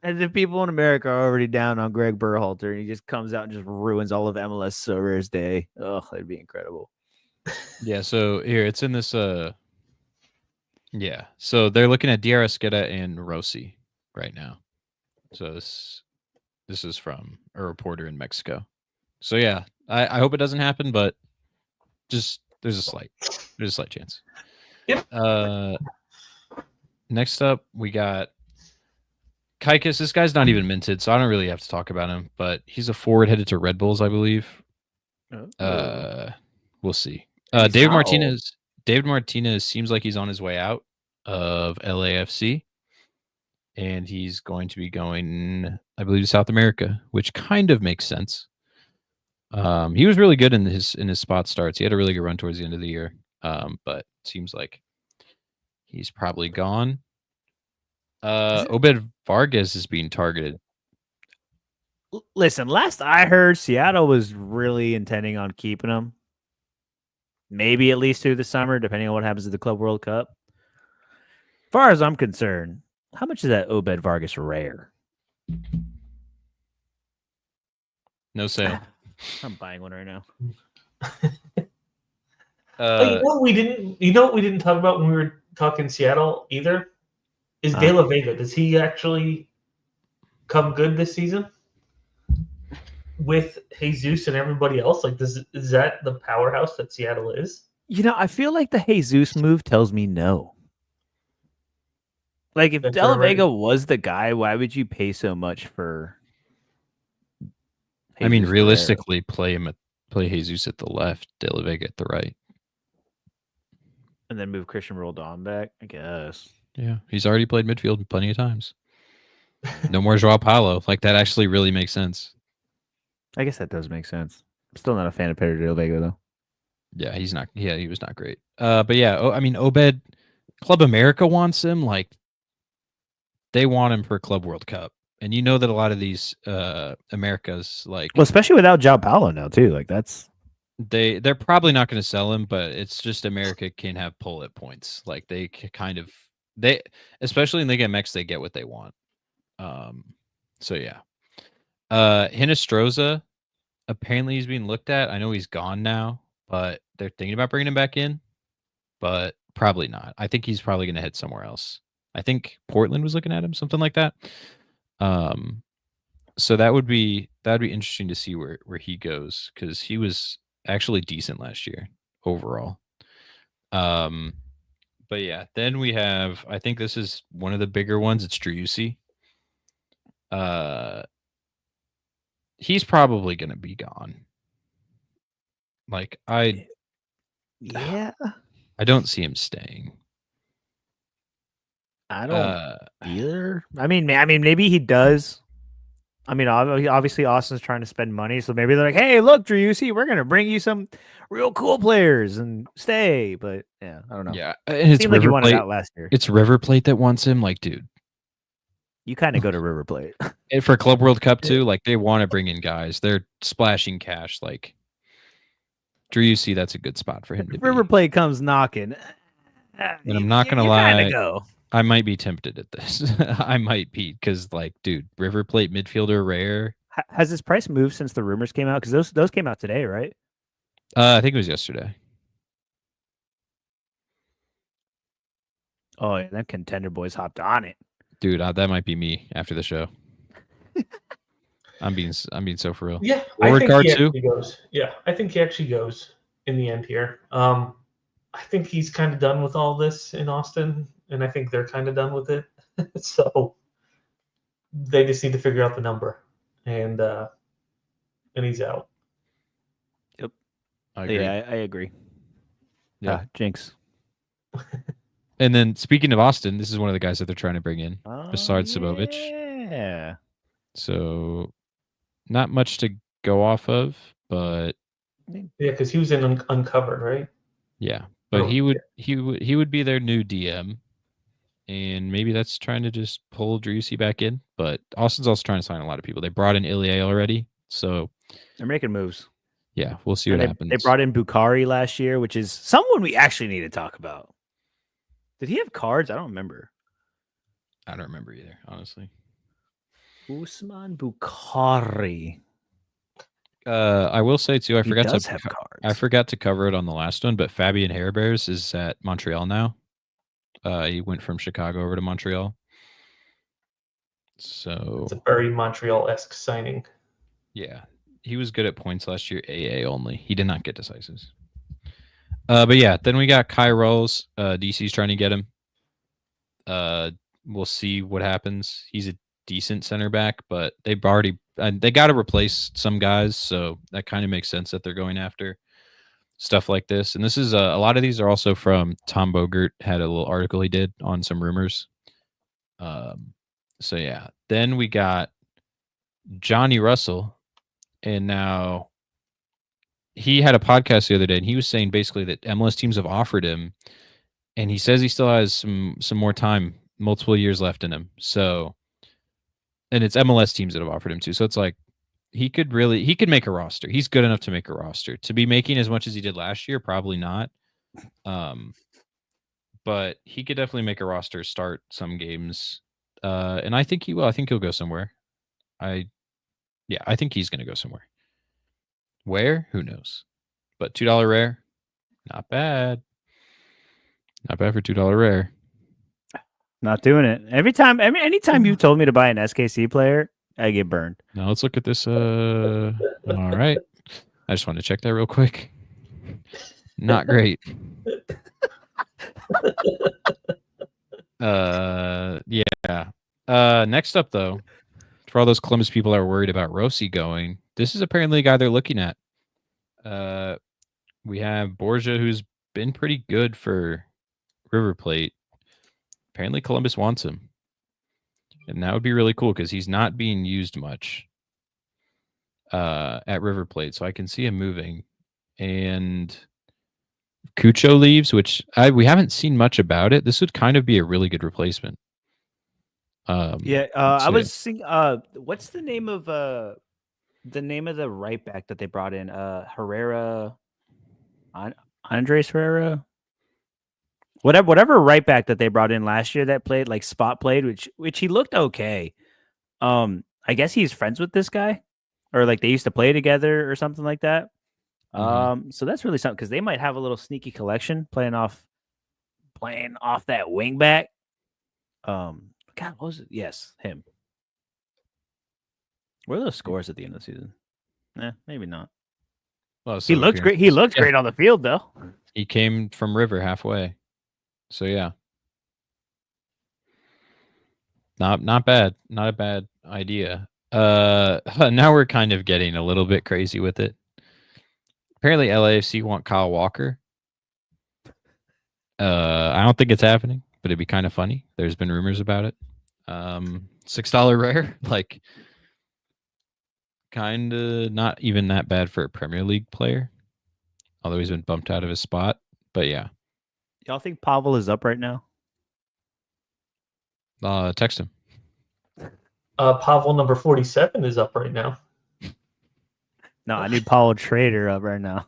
As if people in America are already down on Greg Berhalter, and he just comes out and just ruins all of MLS Sorare's day. Oh, that'd be incredible. Yeah, so here it's in this yeah. So they're looking at Diarra and Rossi right now. So this is from a reporter in Mexico. So yeah, I hope it doesn't happen, but just there's a slight chance. Yep. Next up we got Kaikis. This guy's not even minted, so I don't really have to talk about him, but he's a forward headed to Red Bulls, I believe. We'll see. David Martinez seems like he's on his way out of LAFC, and he's going to be going, I believe, to South America, which kind of makes sense. He was really good in his spot starts. He had a really good run towards the end of the year, but seems like he's probably gone. Obed Vargas is being targeted. Listen, last I heard, Seattle was really intending on keeping him. Maybe at least through the summer, depending on what happens at the Club World Cup. As far as I'm concerned, how much is that Obed Vargas rare? No sale. I'm buying one right now. You know what we didn't talk about when we were talking Seattle either? Is De La Vega. Does he actually come good this season? With Jesus and everybody else? Like, is that the powerhouse that Seattle is? You know, I feel like the Jesus move tells me no. Like, if De La Vega was the guy, why would you pay so much for I mean, realistically, play Jesus at the left, De La Vega at the right. And then move Christian Roldan back, I guess. Yeah, he's already played midfield plenty of times. No more Joao Paulo. Like, that actually really makes sense. I guess that does make sense. I'm still not a fan of Pedro De La Vega, though. Yeah, he's not. Yeah, he was not great. But yeah, I mean, Obed, Club America wants him. Like, they want him for Club World Cup, and you know that a lot of these Americas, like, well, especially without Joao Paulo now too. Like, that's they're probably not going to sell him, but it's just America can have pull at points. Like, they kind of especially in Liga MX, they get what they want. So yeah. Hinestroza, apparently he's being looked at. I know he's gone now, but they're thinking about bringing him back in, but probably not. I think he's probably going to head somewhere else. I think Portland was looking at him, something like that. So that'd be interesting to see where he goes, because he was actually decent last year overall. But yeah, then we have, I think this is one of the bigger ones. It's Driussi. He's probably going to be gone. Like Yeah, I don't see him staying. I don't either. I mean, maybe he does. I mean, obviously Austin's trying to spend money, so maybe they're like, "Hey, look, Driussi, we're gonna bring you some real cool players and stay." But yeah, I don't know. Yeah, and it's Seemed like he River wanted Plate. out last year. It's River Plate that wants him. Like, dude, You kind of go to River Plate. and for Club World Cup too, like they want to bring in guys. They're splashing cash. Like, Driussi, that's a good spot for him to River be. Plate comes knocking. And I'm not gonna you lie, kind of go. I might be tempted at this. I might be because, like, dude, River Plate midfielder rare. Has his price moved since the rumors came out? Because those came out today, right? I think it was yesterday. Oh, yeah, them contender boys hopped on it. Dude, that might be me after the show. I'm being so for real. Yeah, Forward I think card he too? actually goes. Yeah, I think he actually goes in the end here. I think he's kind of done with all this in Austin, and I think they're kind of done with it. So they just need to figure out the number, and he's out. I agree. Yeah, I agree. Yeah. Jinx. And then speaking of Austin, this is one of the guys that they're trying to bring in besides yeah. Sabovic. Yeah. So not much to go off of, but Yeah, because he was in Uncovered, right? yeah. But Oh, he would be their new DM. And maybe that's trying to just pull Driussi back in. But Austin's also trying to sign a lot of people. They brought in Ilie already. So They're making moves. yeah, we'll see what happens. They brought in Bukhari last year, which is someone we actually need to talk about. Did he have cards? I don't remember. I don't remember either, honestly. Usman Bukhari. I will say too, I forgot to cover it on the last one, but Fabian Hairbears is at Montreal now. He went from Chicago over to Montreal. So it's a very Montreal-esque signing. Yeah, he was good at points last year. AA only. He did not get decisives. But yeah, then we got Kai Rolls. DC's trying to get him. We'll see what happens. He's a decent center back, but they got to replace some guys, so that kind of makes sense that they're going after stuff like this. And this is a lot of these are also from Tom Bogert. Had a little article he did on some rumors. So yeah, then we got Johnny Russell, and now he had a podcast the other day, and he was saying basically that MLS teams have offered him, and he says he still has some more time, multiple years left in him. So, and it's MLS teams that have offered him too. So it's like he could make a roster. He's good enough to make a roster. To be making as much as he did last year, probably not. But he could definitely make a roster, start some games. And I think he will. I think he'll go somewhere. I think he's going to go somewhere. Where? Who knows? But $2 rare, not bad. Not bad for $2 rare. Not doing it. Anytime you told me to buy an SKC player, I get burned. Now let's look at this. All right. I just want to check that real quick. Not great. Yeah. Next up though, for all those Columbus people that are worried about Rossi going, this is apparently a guy they're looking at. We have Borgia, who's been pretty good for River Plate. Apparently Columbus wants him. And that would be really cool because he's not being used much at River Plate. So I can see him moving. And Cucho leaves, which we haven't seen much about it. This would kind of be a really good replacement. I was seeing what's the name of the right back that they brought in? Herrera, Andres Herrera, whatever right back that they brought in last year that played like spot played, which he looked okay. I guess he's friends with this guy, or like they used to play together or something like that. So that's really something because they might have a little sneaky collection playing off that wing back. God, what was it? Yes, him. Where are those scores at the end of the season? Maybe not. Well, he looked great. He looked great on the field, though. He came from River halfway. So, yeah. Not bad. Not a bad idea. Now we're kind of getting a little bit crazy with it. Apparently, LAFC want Kyle Walker. I don't think it's happening, but it'd be kind of funny. There's been rumors about it. $6 rare, like kind of not even that bad for a Premier League player, although he's been bumped out of his spot. But yeah, Y'all think Pavel is up right now? text him. Pavel number 47 is up right now. No, I need Pavel Trader up right now.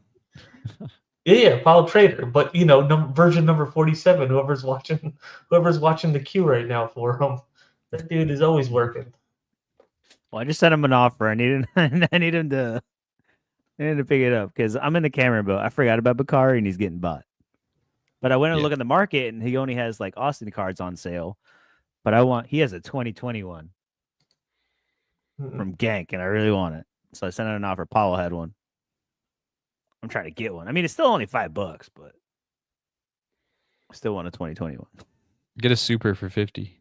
Yeah, Pavel Trader, but version number 47. Whoever's watching the queue right now for him, that dude is always working. Well, I just sent him an offer. I need him to pick it up because I'm in the Cameron boat. I forgot about Bakari and he's getting bought. But I went and look at the market and he only has like Austin cards on sale. But he has a 2021 from Genk and I really want it. So I sent out an offer. Pavel had one. I'm trying to get one. I mean, it's still only $5, but I still want a 2021. Get a super for 50.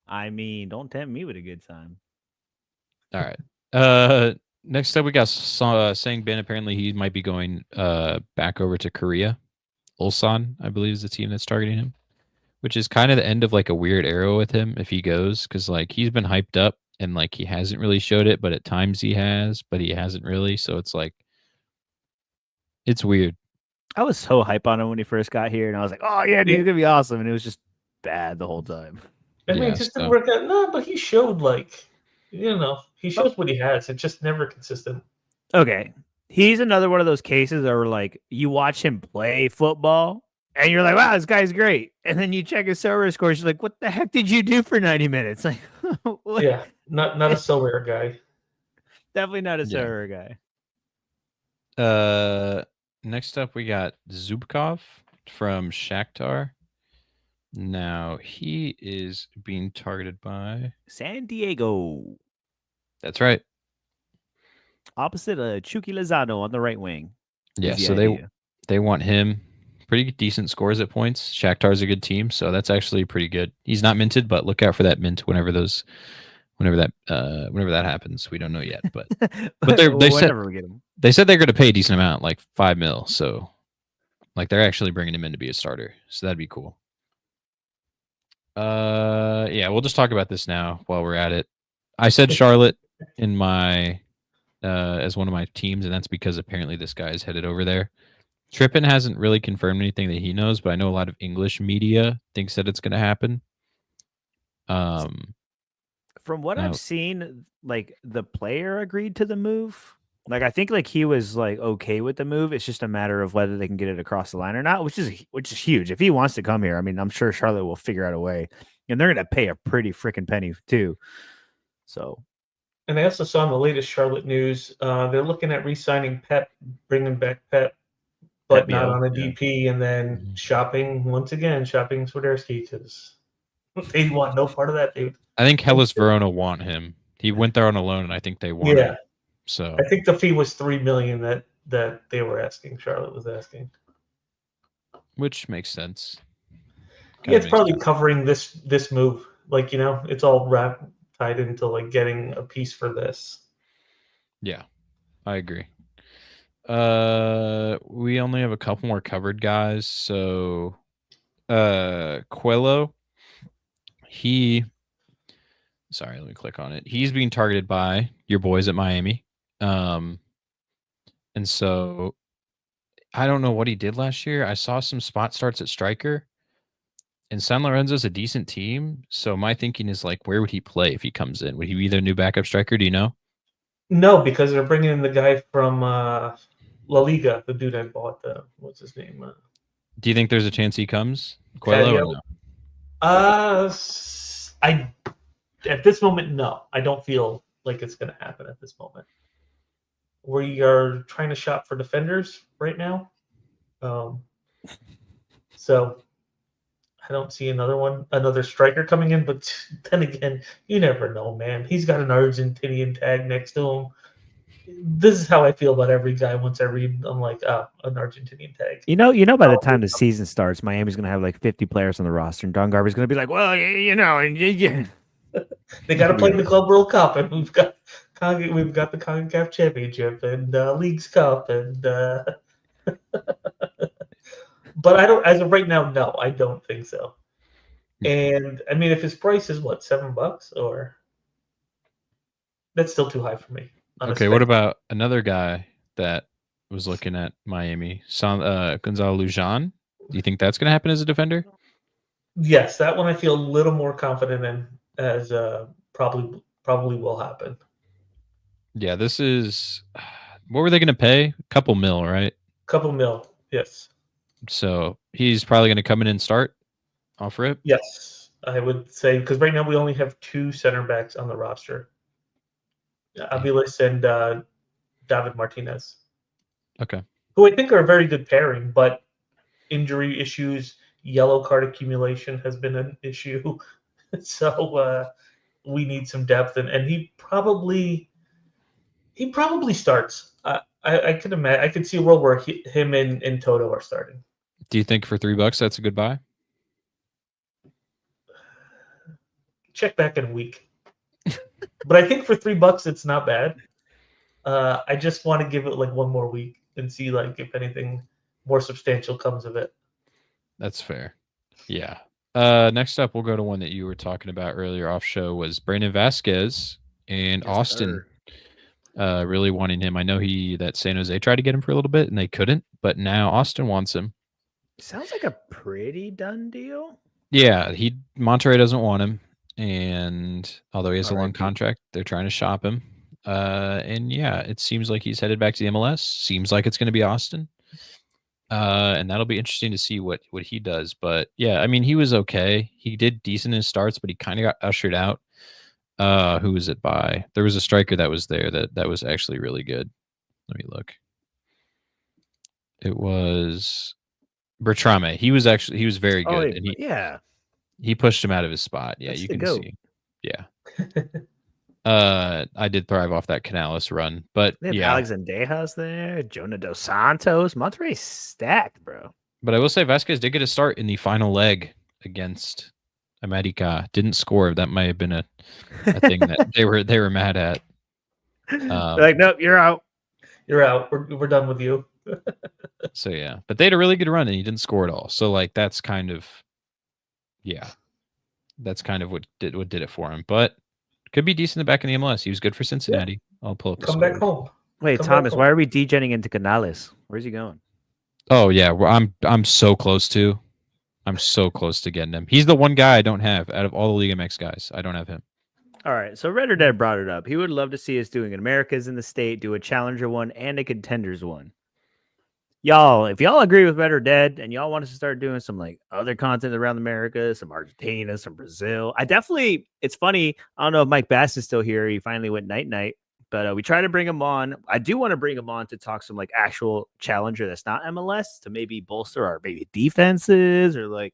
I mean, don't tempt me with a good time. All right. Next up, we got Sang Bin. Apparently, he might be going back over to Korea. Ulsan, I believe, is the team that's targeting him, which is kind of the end of like a weird era with him if he goes, because like he's been hyped up and like he hasn't really showed it, but at times he has, but he hasn't really. So it's like it's weird. I was so hype on him when he first got here, and I was like, "Oh yeah, dude, he's gonna be awesome," and it was just bad the whole time. I mean, it just didn't work out. No, but he showed he shows what he has. It's just never consistent. Okay, he's another one of those cases where like you watch him play football, and you're like, "Wow, this guy's great," and then you check his server scores, you're like, "What the heck did you do for 90 minutes?" Like, what? Yeah, not a Sorare guy. Definitely not a Sorare guy. Next up, we got Zubkov from Shakhtar. Now, he is being targeted by San Diego. That's right. Opposite Chucky Lozano on the right wing. Yeah, so they want him. Pretty decent scores at points. Shakhtar's a good team, so that's actually pretty good. He's not minted, but look out for that mint whenever that happens. We don't know yet, but they said they're going to pay a decent amount, like $5 million. So like they're actually bringing him in to be a starter. So that'd be cool. Yeah, we'll just talk about this now while we're at it. I said Charlotte in my as one of my teams, and that's because apparently this guy is headed over there. Trippin hasn't really confirmed anything that he knows, but I know a lot of English media thinks that it's going to happen. From what I've seen, like the player agreed to the move. Like I think like he was like okay with the move. It's just a matter of whether they can get it across the line or not, which is huge. If he wants to come here, I mean, I'm sure Charlotte will figure out a way, and they're going to pay a pretty freaking penny too. So. And I also saw in the latest Charlotte news, they're looking at re-signing Pep, bringing back Pep, but not on a DP, and then shopping Swiderski because they want no part of that. I think Hellas Verona want him. He went there on a loan, and I think they want him. So I think the fee was $3 million that they were asking. Charlotte was asking, which makes sense. It's probably covering this move. Like it's all tied into like getting a piece for this. Yeah, I agree. We only have a couple more covered guys. So, Coelho, sorry, let me click on it. He's being targeted by your boys at Miami. And so I don't know what he did last year. I saw some spot starts at striker. And San Lorenzo's a decent team. So my thinking is like, where would he play if he comes in? Would he be their new backup striker? Do you know? No, because they're bringing in the guy from La Liga, the dude I bought. What's his name? Do you think there's a chance he comes? Coelho or no? At this moment, no. I don't feel like it's going to happen at this moment. We are trying to shop for defenders right now. So I don't see another striker coming in, but then again, you never know, man. He's got an Argentinian tag next to him. this is how I feel about every guy. Once I read, I'm like, oh, an Argentinian tag. You know, by the time the Probably season starts, Miami's gonna have like 50 players on the roster, and Don Garber's gonna be like, "Well, you know, and they got to play the Club World Cup, and we've got the CONCACAF Championship and Leagues Cup, and but I don't. As of right now, no, I don't think so. And I mean, if his price is what, $7, or that's still too high for me. Okay, what about another guy that was looking at Miami, Gonzalo Lujan? Do you think that's going to happen as a defender? Yes, that one I feel a little more confident in, as probably will happen. Yeah, this is. What were they going to pay? A couple mil, right? Couple mil, yes. So he's probably going to come in and start off rip. Yes, I would say, because right now we only have 2 center backs on the roster, Aviles and David Martinez, Okay. who I think are a very good pairing, but injury issues, yellow card accumulation has been an issue. So we need some depth, and he probably starts. I could imagine. I could see a world where him and Toto are starting. Do you think for $3 that's a good buy? Check back in a week. But I think for $3 it's not bad. I just want to give it like one more week and see like if anything more substantial comes of it. That's fair. Yeah. Next up, we'll go to one that you were talking about earlier off show was Brandon Vasquez and Austin. Really wanting him. I know that San Jose tried to get him for a little bit and they couldn't, but now Austin wants him. Sounds like a pretty done deal. Yeah, Monterrey doesn't want him, and although he has a long Alright. contract, they're trying to shop him. And yeah, it seems like he's headed back to the MLS. Seems like it's going to be Austin. And that'll be interesting to see what he does. But yeah, I mean, he was okay. He did decent in his starts, but he kind of got ushered out. Who was it by? There was a striker that was there that was actually really good. Let me look. It was Bertrame. He was very good, and yeah, he pushed him out of his spot. Yeah, That's you the can goat. see. Yeah. I did thrive off that Canales run, but they have yeah. Alexandejas there, Jonah Dos Santos. Monterrey's stacked, bro. But I will say Vasquez did get a start in the final leg against America. Didn't score. That might have been a thing that they were mad at. They're like, nope, you're out. You're out. We're done with you. So yeah, but they had a really good run and he didn't score at all. So like that's kind of what did it for him. But could be decent back in the MLS. He was good for Cincinnati. Yeah. I'll pull up the Come score. back home. Wait, Come Thomas, back why home. are we degenning into Canales? Where's he going? Oh yeah, well, I'm so close to. I'm so close to getting him. He's the one guy I don't have out of all the Liga MX guys. I don't have him. All right, so Red or Dead brought it up. He would love to see us doing an Americas in the State, do a Challenger one, and a Contenders one. Y'all, if y'all agree with Red or Dead and y'all want us to start doing some like other content around America, some Argentina, some Brazil, it's funny. I don't know if Mike Bass is still here. He finally went night, but we try to bring him on. I do want to bring him on to talk some like actual Challenger that's not MLS to maybe bolster our maybe defenses or like,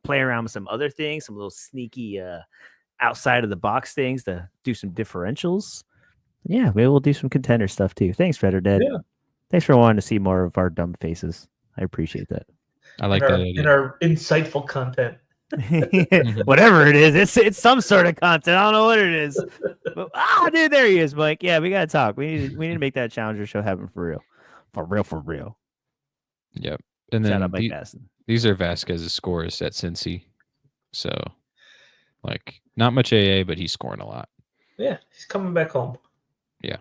play around with some other things, some little sneaky outside of the box things to do some differentials. Yeah, maybe we'll do some contender stuff too. Thanks, Red or Dead. Yeah. Thanks for wanting to see more of our dumb faces. I appreciate that. I like that idea. And our insightful content. Whatever it is, it's some sort of content. I don't know what it is. But, dude, there he is, Mike. Yeah, we gotta talk. We need to make that Challenger show happen for real. For real. Yep. And Shout then out Mike Basson. These are Vasquez's scores at Cincy. So like not much AA, but he's scoring a lot. Yeah, he's coming back home. Yeah.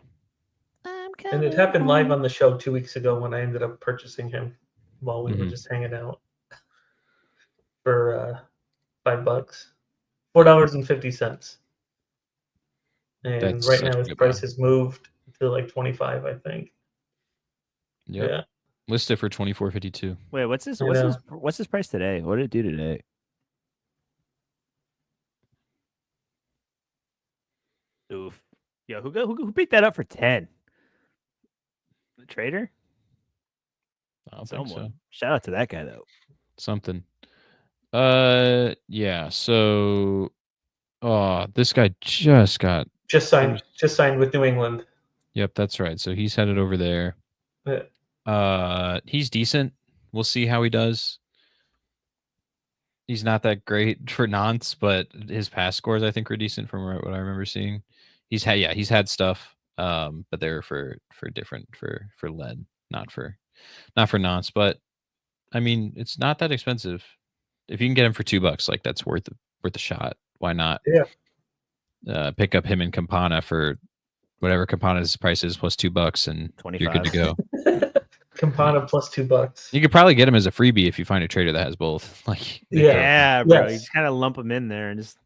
And it happened live on the show 2 weeks ago when I ended up purchasing him while we were just hanging out for $5, $4.50. And right now his price has moved to like 25, I think. Yep. Yeah. Listed for $24.52. Wait, what's his price today? What did it do today? Oof. Yeah, who picked that up for 10? The trader? I don't think so. Shout out to that guy though. Something. Yeah. So, this guy just signed with New England. Yep, that's right. So he's headed over there. He's decent. We'll see how he does. He's not that great for nonce, but his pass scores I think are decent from what I remember seeing. He's had stuff, but they're for different for lead, not for nonce. But I mean, it's not that expensive. If you can get him for $2, like that's worth a shot. Why not? Yeah. Pick up him and Campana for whatever Campana's price is plus $2, and 25. you're good to go. Campana plus $2. You could probably get him as a freebie if you find a trader that has both. Like, Yeah, bro. You Yes. just kind of lump them in there and just.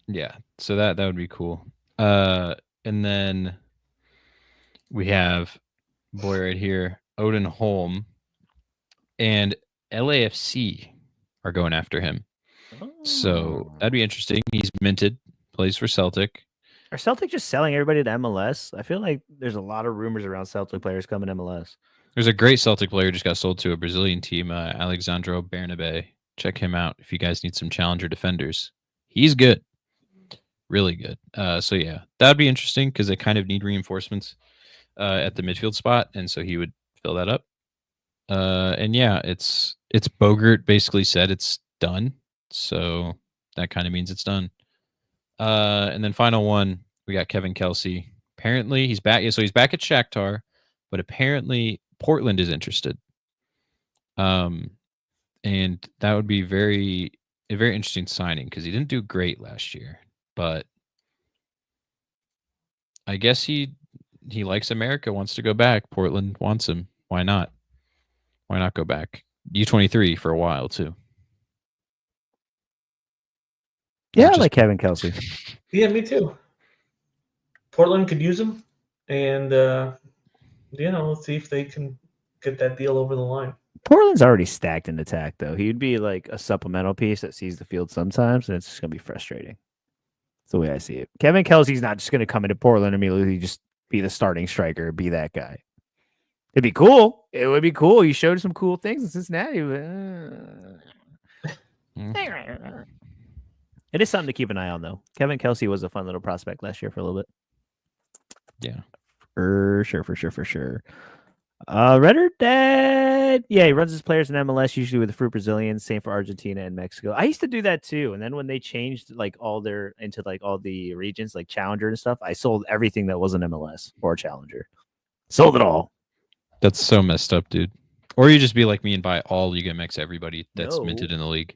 yeah. So that would be cool. And then we have boy right here, Odin Holm, and LAFC are going after him. So that'd be interesting. He's minted, plays for Celtic. Are Celtic just selling everybody to MLS? I feel like there's a lot of rumors around Celtic players coming to MLS. There's a great Celtic player just got sold to a Brazilian team, Alexandro Bernabe. Check him out if you guys need some challenger defenders. He's good. Really good. So yeah, that'd be interesting because they kind of need reinforcements at the midfield spot, and so he would fill that up. And yeah, it's Bogert basically said it's done, so that kind of means it's done. And then final one, we got Kevin Kelsey. Apparently he's back. So he's back at Shakhtar, but apparently Portland is interested. And that would be a very interesting signing because he didn't do great last year, but I guess he likes America, wants to go back. Portland wants him. Why not? Why not go back? U23 for a while too. Yeah, I like Kevin Kelsey. Yeah, me too. Portland could use him, and let's see if they can get that deal over the line. Portland's already stacked in attack, though. He'd be like a supplemental piece that sees the field sometimes, and it's just gonna be frustrating. That's the way I see it. Kevin Kelsey's not just gonna come into Portland and immediately just be the starting striker, be that guy. It'd be cool. It would be cool. You showed some cool things in Cincinnati. It is something to keep an eye on, though. Kevin Kelsey was a fun little prospect last year for a little bit. Yeah. For sure. Redder Dad. Yeah, he runs his players in MLS, usually with the Fruit Brazilians. Same for Argentina and Mexico. I used to do that too. And then when they changed all the regions, like Challenger and stuff, I sold everything that wasn't MLS or Challenger. Sold it all. That's so messed up, dude. Or you just be like me and buy all Liga MX everybody that's minted in the league.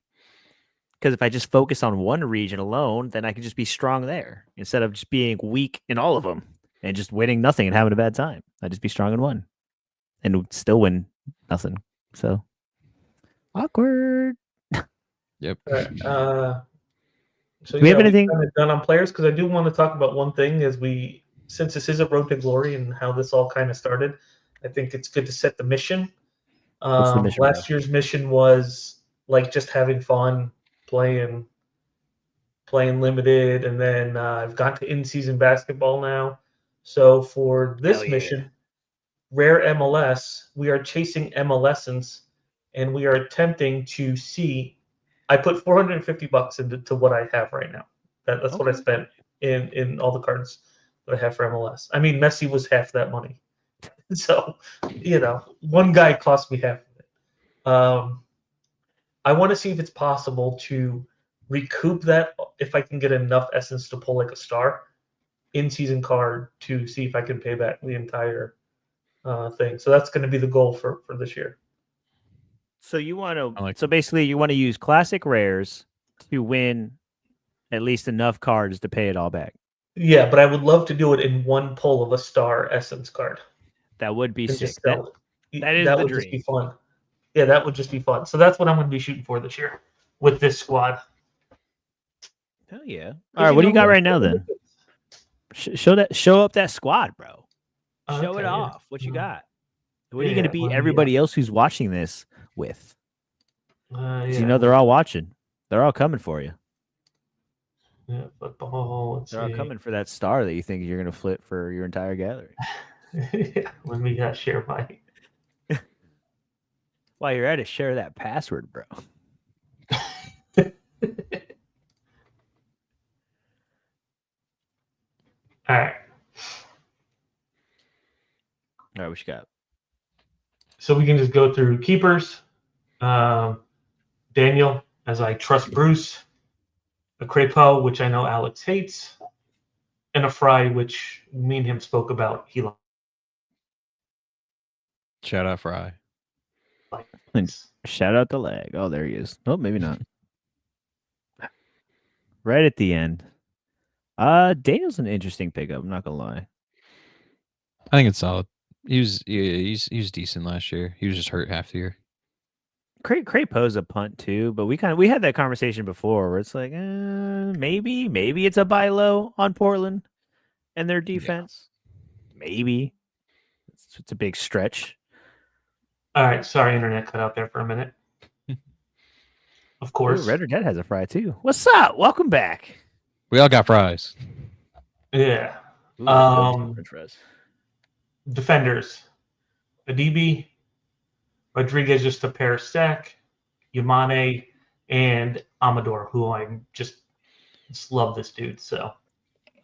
Because if I just focus on one region alone, then I can just be strong there instead of just being weak in all of them and just winning nothing and having a bad time. I'd just be strong in one and still win nothing. So awkward. Yep. So we have anything kind of done on players? Because I do want to talk about one thing since this is a road to glory and how this all kind of started. I think it's good to set the mission. What's the mission, last year's mission was like just having fun, playing limited, and then I've got to in-season basketball now. So for this mission, Rare MLS, we are chasing MLSence, and we are attempting to see. I put $450 into what I have right now. That's what I spent in all the cards that I have for MLS. I mean, Messi was half that money. So, one guy cost me half of it. I want to see if it's possible to recoup that if I can get enough essence to pull like a star in-season card to see if I can pay back the entire thing. So that's going to be the goal for this year. So basically you want to use classic rares to win at least enough cards to pay it all back. Yeah, but I would love to do it in one pull of a star essence card. That would be sick. That would just be fun. Yeah, that would just be fun. So that's what I'm going to be shooting for this year with this squad. Hell yeah! All right, what do you got right now then? Show up that squad, bro. Show it off. What you got? What are you going to beat everybody else who's watching this with? They're all watching. They're all coming for you. Yeah, football. They're all coming for that star that you think you're going to flip for your entire gallery. Let me share my. While you're at it, share that password, bro. All right. All right, what you got? So we can just go through keepers. Daniel, as I trust Bruce. A Crepeau, which I know Alex hates. And a Fry, which me and him spoke about. He Shout out Fry. And likes. shout out the leg. Oh, there he is. Oh, maybe not. Right at the end. Daniel's an interesting pickup. I'm not gonna lie. I think it's solid. He was decent last year. He was just hurt half the year. Crepeau's a punt too, but we had that conversation before where it's like, maybe it's a buy low on Portland and their defense. Yeah. Maybe it's a big stretch. All right, sorry, internet cut out there for a minute. Of course, Ooh, Red or Dead has a Fry too. What's up? Welcome back. We all got fries. Yeah. Ooh, Defenders. Adibi, Rodriguez just a pair stack, Yamane, and Amador, who I'm just love this dude. So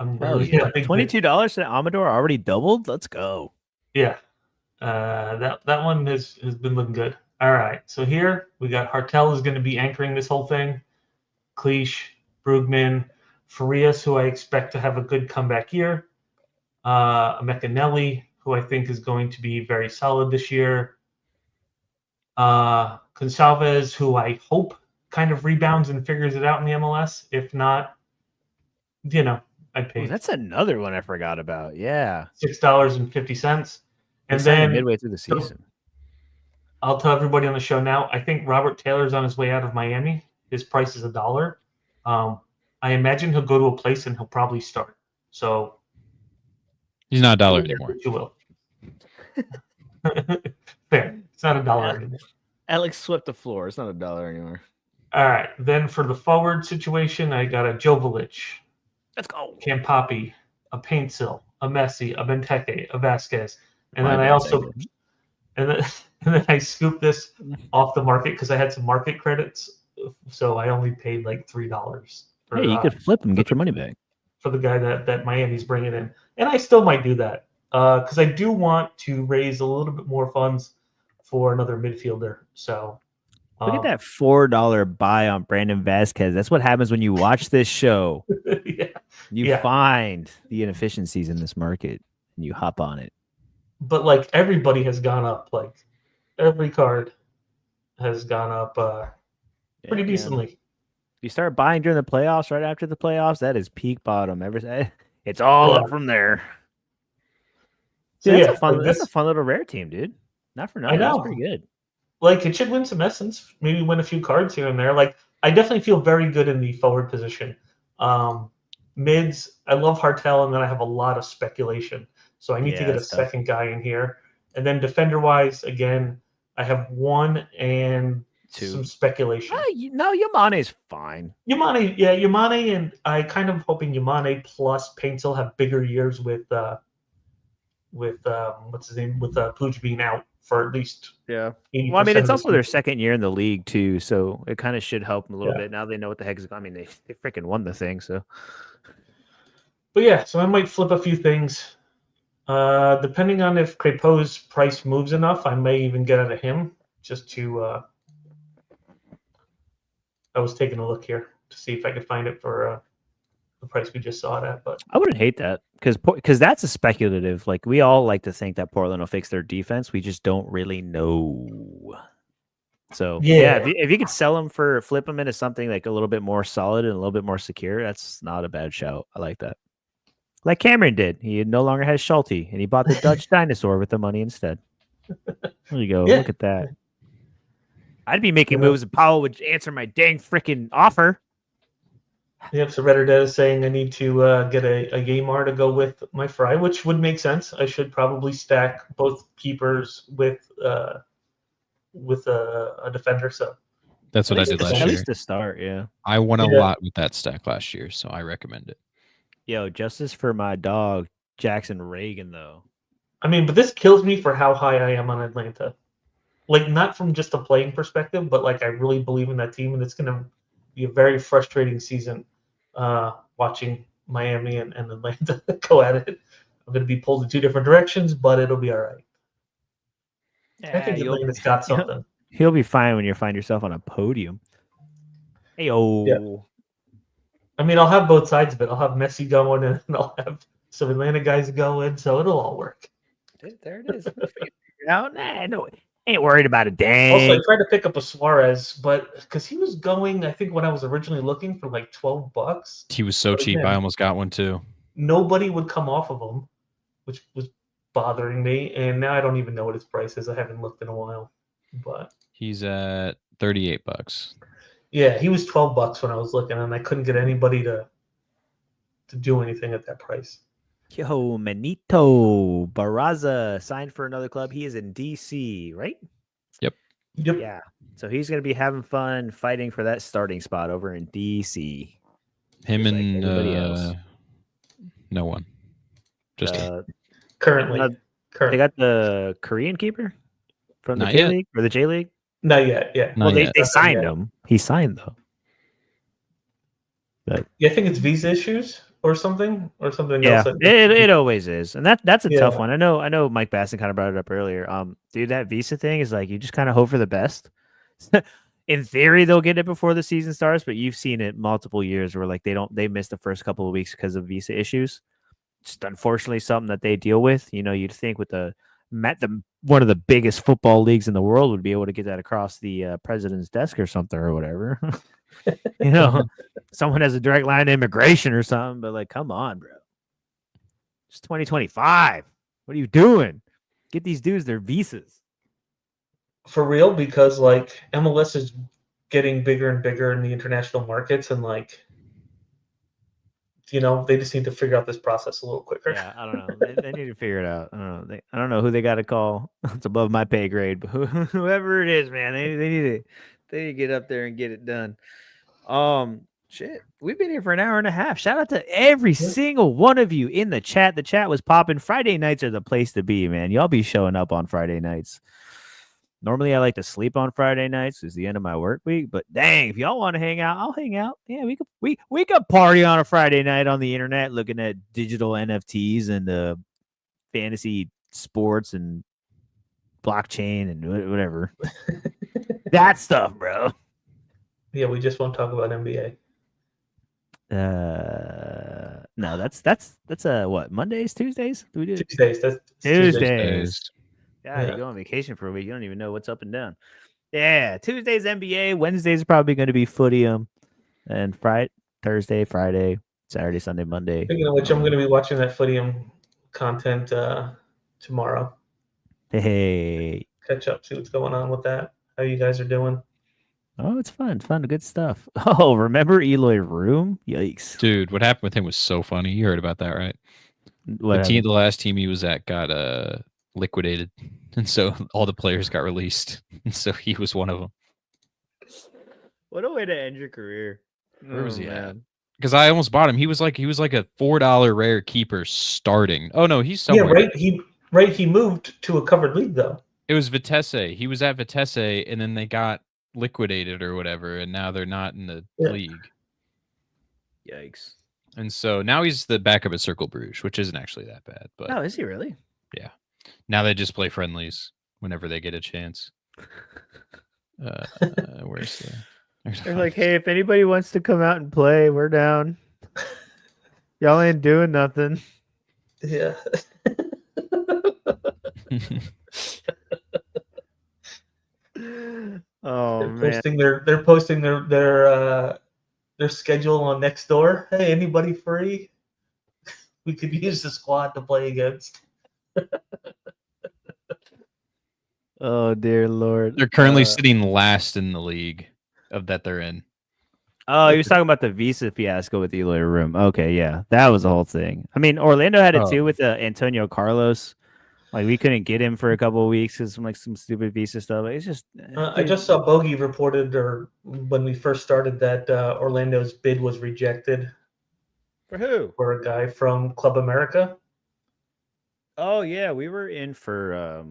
I'm really $22 to Amador already doubled. Let's go. Yeah. That one has been looking good. All right. So here we got Hartel is going to be anchoring this whole thing. Cleach, Brugman, Farias, who I expect to have a good comeback year. Mecanelli, who I think is going to be very solid this year. Gonçalves, who I hope kind of rebounds and figures it out in the MLS. If not, I'd pay. That's another one I forgot about. Yeah. $6.50. And then midway through the season. I'll tell everybody on the show now. I think Robert Taylor's on his way out of Miami. His price is $1. I imagine he'll go to a place and he'll probably start. So he's not $1 anymore. You will. Fair. It's not $1 anymore. Alex swept the floor. It's not $1 anymore. All right. Then for the forward situation, I got a Jovic. Let's go. Campapi, a Paintsill, a Messi, a Benteke, a Vasquez. And then I also and then I scooped this off the market because I had some market credits. So I only paid like $3. Hey, you could flip them, get your money back. For the guy that Miami's bringing in. And I still might do that because I do want to raise a little bit more funds for another midfielder. So look at that $4 buy on Brandon Vasquez. That's what happens when you watch this show. You find the inefficiencies in this market and you hop on it. But like everybody has gone up. Like every card has gone up pretty decently. Man. You start buying during the playoffs, right after the playoffs, that is peak bottom. It's all up from there. So that's a fun little rare team, dude. Not for nothing. That's pretty good. Like it should win some essence, maybe win a few cards here and there. Like I definitely feel very good in the forward position. Mids, I love Hartel, and then I have a lot of speculation. So I need to get a second guy in here. And then defender-wise, again, I have one and some speculation. No, Yamane's fine. Yamane, and I kind of hoping Yamane plus Paintsill have bigger years with what's his name, with Puig being out for at least 80%. Well, I mean, it's also their second year in the league too, so it kind of should help them a little bit. Now they know what the heck is going. I mean, they freaking won the thing, so. But yeah, so I might flip a few things. Depending on if Crepeau's price moves enough, I may even get out of him just to. I was taking a look here to see if I could find it for the price we just saw it at, but I wouldn't hate that because that's a speculative. Like we all like to think that Portland will fix their defense. We just don't really know. So if you could sell them flip them into something like a little bit more solid and a little bit more secure, that's not a bad shout. I like that. Like Cameron did. He no longer has Schulte, and he bought the Dutch dinosaur with the money instead. There you go. Yeah. Look at that. I'd be making moves if Powell would answer my dang freaking offer. Yep, so Redder Dead is saying I need to get a Yamar to go with my Fry, which would make sense. I should probably stack both keepers with a defender. So that's what I did last year. At least to start, yeah. I won a lot with that stack last year, so I recommend it. Yo, justice for my dog, Jackson Reagan, though. I mean, but this kills me for how high I am on Atlanta. Like, not from just a playing perspective, but like I really believe in that team, and it's going to be a very frustrating season watching Miami and Atlanta go at it. I'm going to be pulled in two different directions, but it'll be all right. I think Atlanta's got something. He'll be fine when you find yourself on a podium. Hey, Yeah. I mean, I'll have both sides of it. I'll have Messi going, and I'll have some Atlanta guys going, so it'll all work. There it is. We'll figure it out. Nah, no, ain't worried about a dang. Also, I tried to pick up a Suarez, but because he was going, I think when I was originally looking for like $12. He was so cheap. I almost got one too. Nobody would come off of him, which was bothering me. And now I don't even know what his price is. I haven't looked in a while, but he's at $38. Yeah, he was $12 when I was looking, and I couldn't get anybody to do anything at that price. Yo, Manito Barraza signed for another club. He is in DC, right? Yep. Yeah. So he's going to be having fun fighting for that starting spot over in DC. Him and everybody else. No one. Just currently. They got the Korean keeper from the J League or the J League. Not yet. Yeah. Well, they signed him. He signed though. But yeah, I think it's visa issues or something else. It always is, and that's a tough one. I know. Mike Basson kind of brought it up earlier. Dude, that visa thing is like you just kind of hope for the best. In theory, they'll get it before the season starts, but you've seen it multiple years where like they miss the first couple of weeks because of visa issues. Just unfortunately something that they deal with. You know, you'd think with the one of the biggest football leagues in the world would be able to get that across the president's desk or something or whatever. You know, someone has a direct line to immigration or something, but like, come on, bro. It's 2025. What are you doing? Get these dudes their visas. For real, because like MLS is getting bigger and bigger in the international markets, and like, you know, they just need to figure out this process a little quicker. Yeah, I don't know. They need to figure it out. I don't know. I don't know who they got to call. It's above my pay grade, but whoever it is, man, they need to get up there and get it done. Shit, we've been here for an hour and a half. Shout out to every single one of you in the chat. The chat was popping. Friday nights are the place to be, man. Y'all be showing up on Friday nights. Normally, I like to sleep on Friday nights. It's the end of my work week. But dang, if y'all want to hang out, I'll hang out. Yeah, we could party on a Friday night on the internet, looking at digital NFTs and fantasy sports and blockchain and whatever. That stuff, bro. Yeah, we just won't talk about NBA. No, that's what, Mondays, Tuesdays? Do we do Tuesdays? That's Tuesdays. Yeah, you go on vacation for a week. You don't even know what's up and down. Yeah, Tuesdays NBA, Wednesdays are probably going to be footium, and Thursday, Friday, Saturday, Sunday, Monday. Speaking of which, I'm going to be watching that footium content tomorrow. Hey, catch up, see what's going on with that. How you guys are doing? Oh, it's fun, good stuff. Oh, remember Eloy Room? Yikes, dude! What happened with him was so funny. You heard about that, right? The last team he was at got liquidated, and so all the players got released, and so he was one of them. What a way to end your career. Where was he at? Because I almost bought him. He was like a $4 rare keeper starting. Oh no, he's somewhere. Yeah, right. He moved to a covered league though. It was Vitesse. He was at Vitesse, and then they got liquidated or whatever, and now they're not in the league. Yikes. And so now he's the backup at Cercle Bruges, which isn't actually that bad. But oh, is he really? Yeah. Now they just play friendlies whenever they get a chance. Where's the? They're like, hey, if anybody wants to come out and play, we're down. Y'all ain't doing nothing. Yeah. Oh, they're posting their schedule on Nextdoor. Hey, anybody free? We could use the squad to play against. Oh dear Lord! They're currently sitting last in the league that they're in. Oh, he was talking about the visa fiasco with Eloy Room. Okay, yeah, that was the whole thing. I mean, Orlando had it too with Antonio Carlos. Like we couldn't get him for a couple of weeks because some stupid visa stuff. It's just. I just saw Bogey reported, or when we first started, that Orlando's bid was rejected. For who? For a guy from Club America. Oh yeah, we were in for.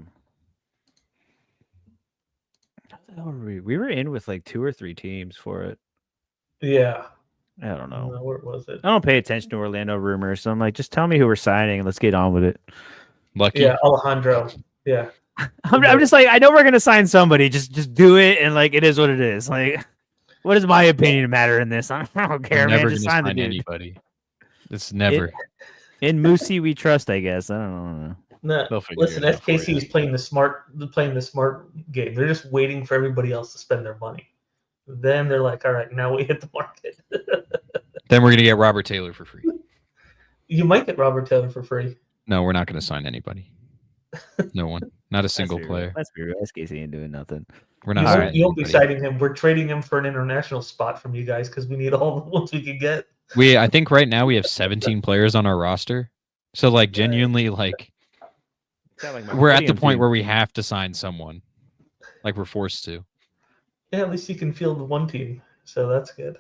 We were in with like 2 or 3 teams for it. Yeah. I don't know. Where was it? I don't pay attention to Orlando rumors, so I'm like, just tell me who we're signing and let's get on with it. Lucky. Yeah, Alejandro. Yeah. I'm just like, I know we're gonna sign somebody. Just do it, and like it is what it is. Like, what does my opinion matter in this? I don't care, We're man. never Just gonna sign the sign dude. anybody. It's never. In Moosey, we trust. I guess I don't know. No, They'll figure listen, it out for SKC you. is playing the smart game. They're just waiting for everybody else to spend their money. Then they're like, all right, now we hit the market. Then we're gonna get Robert Taylor for free. You might get Robert Taylor for free. No, we're not gonna sign anybody. No one. Not a single player. Let's be real. SKC ain't doing nothing. We're You not signing won't be anybody. citing him. We're trading him for an international spot from you guys because we need all the ones we can get. I think right now we have 17 players on our roster. So like genuinely like we're at the point where we have to sign someone. Like we're forced to. Yeah, at least you can field one team, so that's good.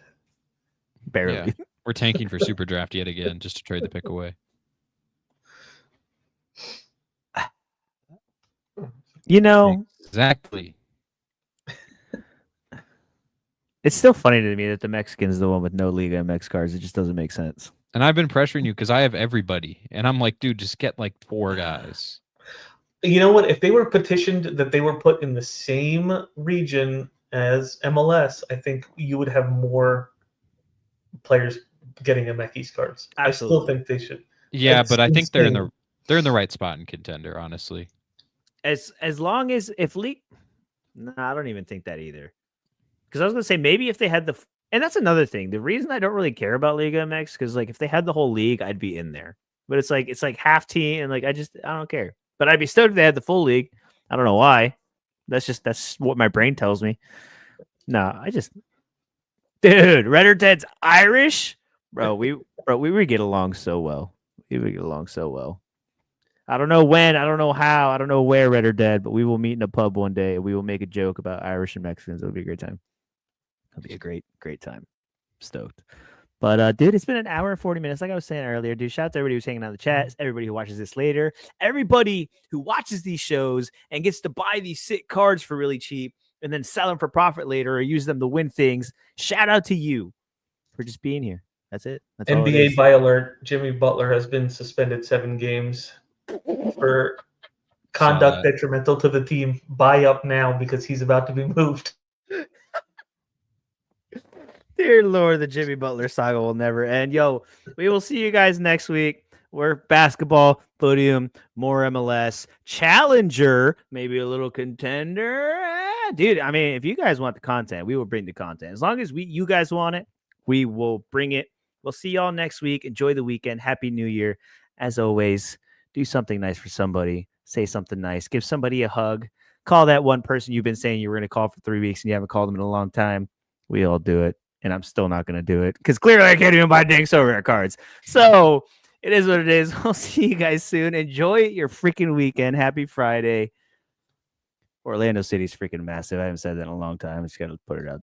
Barely. Yeah. We're tanking for super draft yet again just to trade the pick away. You know, Exactly. it's still funny to me that the Mexican's the one with no Liga MX cards. It just doesn't make sense. And I've been pressuring you because I have everybody. And I'm like, dude, just get like 4 guys. You know what? If they were petitioned that they were put in the same region as MLS, I think you would have more players getting MX cards. Absolutely. I still think they should. Yeah, It's but I think they're in insane. the right spot in contender, honestly. As long as if league, no, I don't even think that either. Because I was gonna say maybe if they had and that's another thing. The reason I don't really care about Liga MX because like if they had the whole league, I'd be in there. But it's like half team and like I don't care. But I'd be stoked if they had the full league. I don't know why. That's what my brain tells me. No, dude, Red or Dead's Irish, bro. We would get along so well. We would get along so well. I don't know when, I don't know how, I don't know where Red or Dead, but we will meet in a pub one day and we will make a joke about Irish and Mexicans. It'll be a great time. It'll be a great time. Stoked. But dude, it's been an hour and 40 minutes. Like I was saying earlier, dude, shout out to everybody who's hanging out in the chat, everybody who watches this later, everybody who watches these shows and gets to buy these sick cards for really cheap and then sell them for profit later or use them to win things. Shout out to you for just being here. That's it. That's all it NBA is. buy alert: Jimmy Butler has been suspended 7 games for conduct detrimental to the team. Buy up now because he's about to be moved. Dear Lord, the Jimmy Butler saga will never end. Yo, we will see you guys next week. We're basketball, podium, more MLS, challenger, maybe a little contender. Dude, I mean, if you guys want the content, we will bring the content. As long as you guys want it, we will bring it. We'll see y'all next week. Enjoy the weekend. Happy New Year. As always, do something nice for somebody. Say something nice. Give somebody a hug. Call that one person you've been saying you were going to call for 3 weeks and you haven't called them in a long time. We all do it. And I'm still not going to do it because clearly I can't even buy dang Sorare cards. So it is what it is. We'll see you guys soon. Enjoy your freaking weekend. Happy Friday. Orlando City's freaking massive. I haven't said that in a long time. I just got to put it out there.